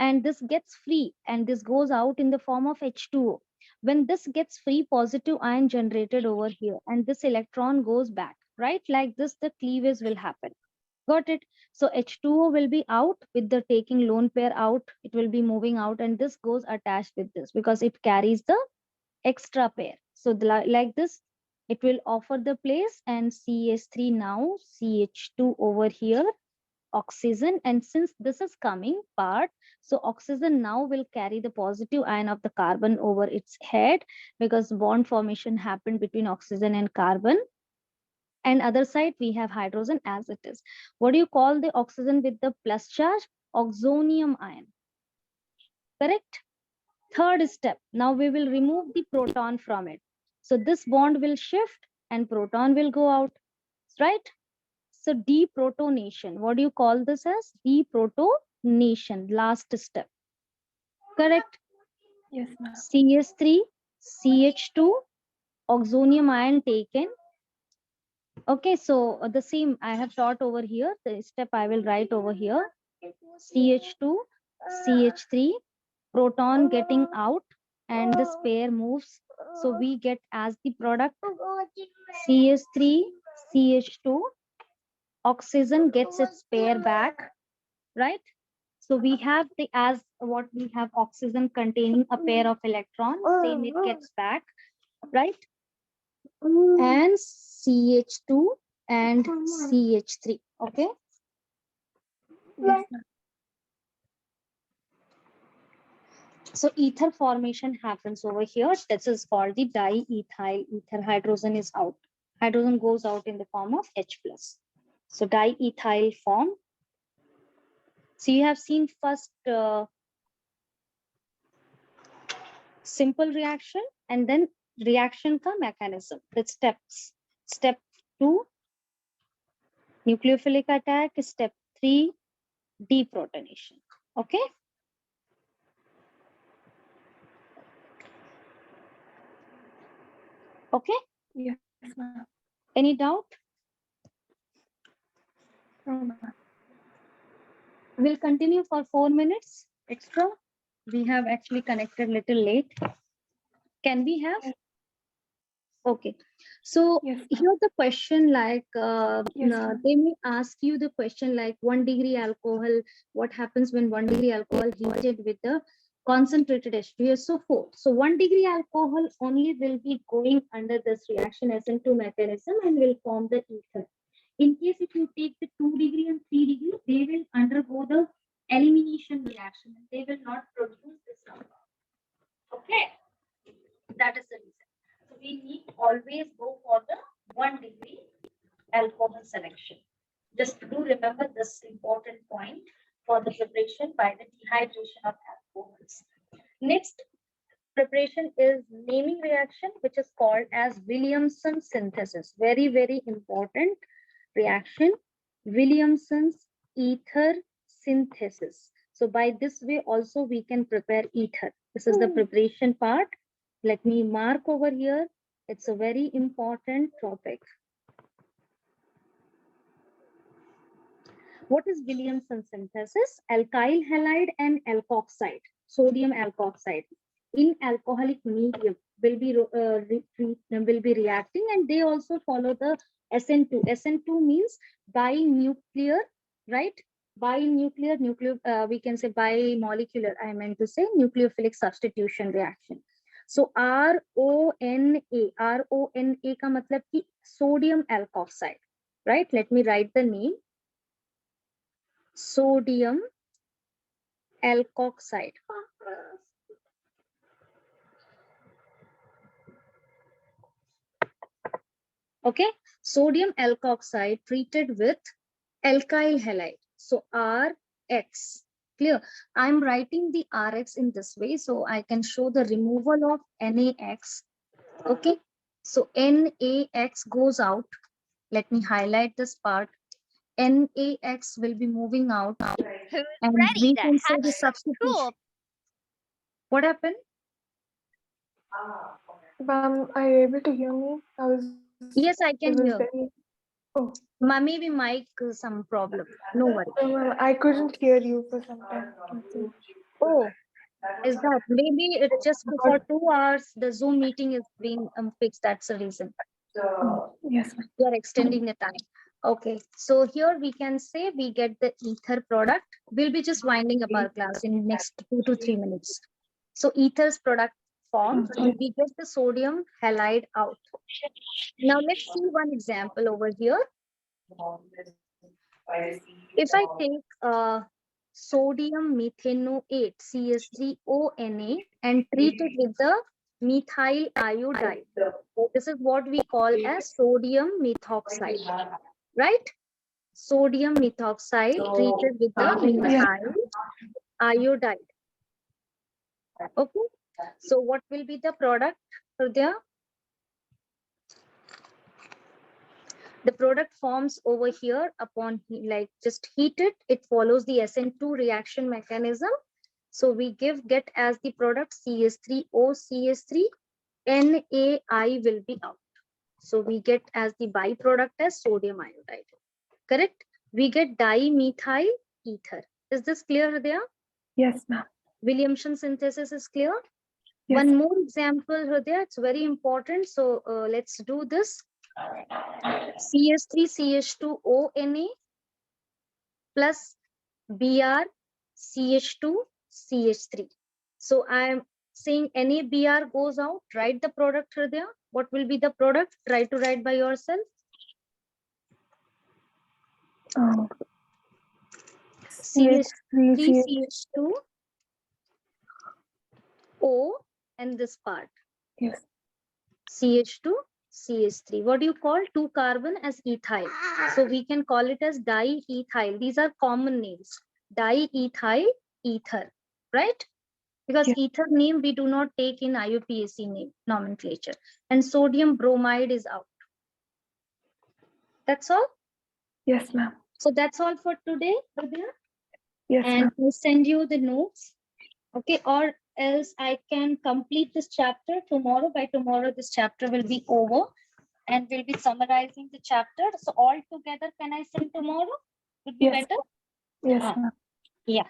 [SPEAKER 1] And this gets free and this goes out in the form of H2O. When this gets free, positive ion generated over here and this electron goes back, right? Like this, the cleavage will happen. Got it? So H2O will be out with the taking lone pair out. It will be moving out and this goes attached with this because it carries the extra pair. So like this, it will offer the place and CH3 now, CH2 over here, oxygen. And since this is coming part, so oxygen now will carry the positive ion of the carbon over its head because bond formation happened between oxygen and carbon. And other side we have hydrogen as it is. What do you call the oxygen with the plus charge? Oxonium ion. Correct? Third step, now we will remove the proton from it. So this bond will shift and proton will go out, right? So deprotonation, what do you call this as? Deprotonation. combination, last step. Correct?
[SPEAKER 2] Yes, ma'am.
[SPEAKER 1] CS3, CH2, oxonium ion taken. Okay, so the same I have taught over here. The step I will write over here. CH2, CH3, proton getting out, and this pair moves. So we get as the product CS3, CH2, oxygen gets its pair back, right? So we have the as what we have oxygen containing a pair of electrons, same it gets back, right? And CH2 and CH3. Okay.
[SPEAKER 2] Yes, ma'am.
[SPEAKER 1] So ether formation happens over here. This is called the diethyl ether. Hydrogen is out. Hydrogen goes out in the form of H plus. So diethyl form. So you have seen first simple reaction and then reaction ka mechanism with steps. Step 2, nucleophilic attack. Step 3, deprotonation. Okay. Okay.
[SPEAKER 2] Yes, ma'am.
[SPEAKER 1] Any doubt?
[SPEAKER 2] No, ma'am.
[SPEAKER 1] We'll continue for 4 minutes extra. We have actually connected little late. Can we have?
[SPEAKER 2] Yes.
[SPEAKER 1] Okay. So
[SPEAKER 2] Yes, ma'am.
[SPEAKER 1] here's the question like,
[SPEAKER 2] Yes, ma'am.
[SPEAKER 1] they may ask you the question like 1 degree alcohol, what happens when 1 degree alcohol heated with the concentrated H2SO4? So 1 degree alcohol only will be going under this reaction SN2 mechanism and will form the ether. In case if you take the 2 degree and 3 degree, they will undergo the elimination reaction. They will not produce this number. Okay, that is the reason. So we need always go for the 1 degree alcohol selection. Just do remember this important point for the preparation by the dehydration of alcohols. Next preparation is naming reaction, which is called as Williamson synthesis. Very, very important reaction, Williamson's ether synthesis. So by this way also we can prepare ether. This is the preparation part. Let me mark over here. It's a very important topic. What is Williamson synthesis? Alkyl halide and alkoxide, sodium alkoxide in alcoholic medium will be reacting, and they also follow the SN2. SN2 means binuclear, right? Binuclear, we can say bimolecular. I meant to say nucleophilic substitution reaction. So RONA का मतलब कि sodium alkoxide, right? Let me write the name. Sodium alkoxide. Okay, sodium alkoxide treated with alkyl halide. So RX. Clear? I'm writing the RX in this way so I can show the removal of NAX. Okay, so NAX goes out. Let me highlight this part. NAX will be moving out.
[SPEAKER 4] Who's
[SPEAKER 1] And
[SPEAKER 4] ready
[SPEAKER 1] we
[SPEAKER 4] to
[SPEAKER 1] can say
[SPEAKER 4] have
[SPEAKER 1] the
[SPEAKER 4] some
[SPEAKER 1] substitution.
[SPEAKER 4] cool?
[SPEAKER 1] What happened?
[SPEAKER 2] Ma'am, are you able to hear me?
[SPEAKER 1] Yes, I can hear.
[SPEAKER 2] Oh.
[SPEAKER 1] Maybe mic some problem. No worry.
[SPEAKER 2] No, ma'am, I couldn't hear you for some time.
[SPEAKER 1] Oh, is that maybe it's just for 2 hours the Zoom meeting is being fixed. That's the reason.
[SPEAKER 2] Yes, ma'am.
[SPEAKER 1] We are extending the time. Okay, so here we can say we get the ether product. We'll be just winding up our class in next 2 to 3 minutes. So ether's product form, and we get the sodium halide out. Now let's see one example over here. If I take sodium methanoate CS3ONA and treat it with the methyl iodide. This is what we call as sodium methoxide, right? Sodium methoxide treated with the methyl iodide. Okay, so what will be the product for there? The product forms over here upon like just heat it. It follows the SN2 reaction mechanism. So we get as the product CH3O CH3, NaI will be out. So we get as the byproduct as sodium iodide. Correct? We get dimethyl ether. Is this clear, Hridaya?
[SPEAKER 2] Yes, ma'am.
[SPEAKER 1] Williamson synthesis is clear?
[SPEAKER 2] Yes.
[SPEAKER 1] One more example, Hridaya, it's very important. So let's do this. CH3CH2ONA plus Br CH2CH3. So I am saying NaBr goes out. Write the product, Hridaya. What will be the product? Try to write by yourself. CH3CH2 O and this part.
[SPEAKER 2] Yes.
[SPEAKER 1] CH2 CH3. What do you call 2 carbon as ethyl? So we can call it as diethyl. These are common names. Diethyl ether, right? Because
[SPEAKER 2] Yes.
[SPEAKER 1] ether name we do not take in IUPAC name nomenclature. And sodium bromide is out. That's all?
[SPEAKER 2] Yes, ma'am.
[SPEAKER 1] So that's all for today, Hridaya.
[SPEAKER 2] Yes,
[SPEAKER 1] And
[SPEAKER 2] ma'am.
[SPEAKER 1] I'll send you the notes. Okay, or else I can complete this chapter tomorrow. By tomorrow, this chapter will be over and we'll be summarizing the chapter. So all together, can I send tomorrow? Would be
[SPEAKER 2] Yes.
[SPEAKER 1] better?
[SPEAKER 2] Yes, ma'am.
[SPEAKER 1] Yeah.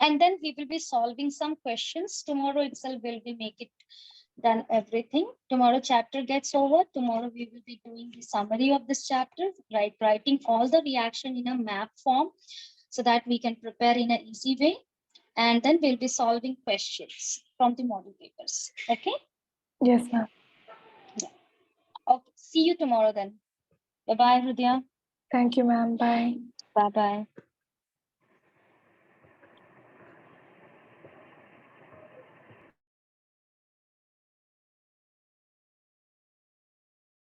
[SPEAKER 1] And then we will be solving some questions. Tomorrow itself will be make it done everything. Tomorrow chapter gets over. Tomorrow we will be doing the summary of this chapter, writing all the reaction in a map form so that we can prepare in an easy way. And then we'll be solving questions from the model papers. Okay?
[SPEAKER 2] Yes, ma'am.
[SPEAKER 1] Okay. See you tomorrow then. Bye-bye, Hridaya.
[SPEAKER 2] Thank you, ma'am. Bye.
[SPEAKER 1] Bye-bye.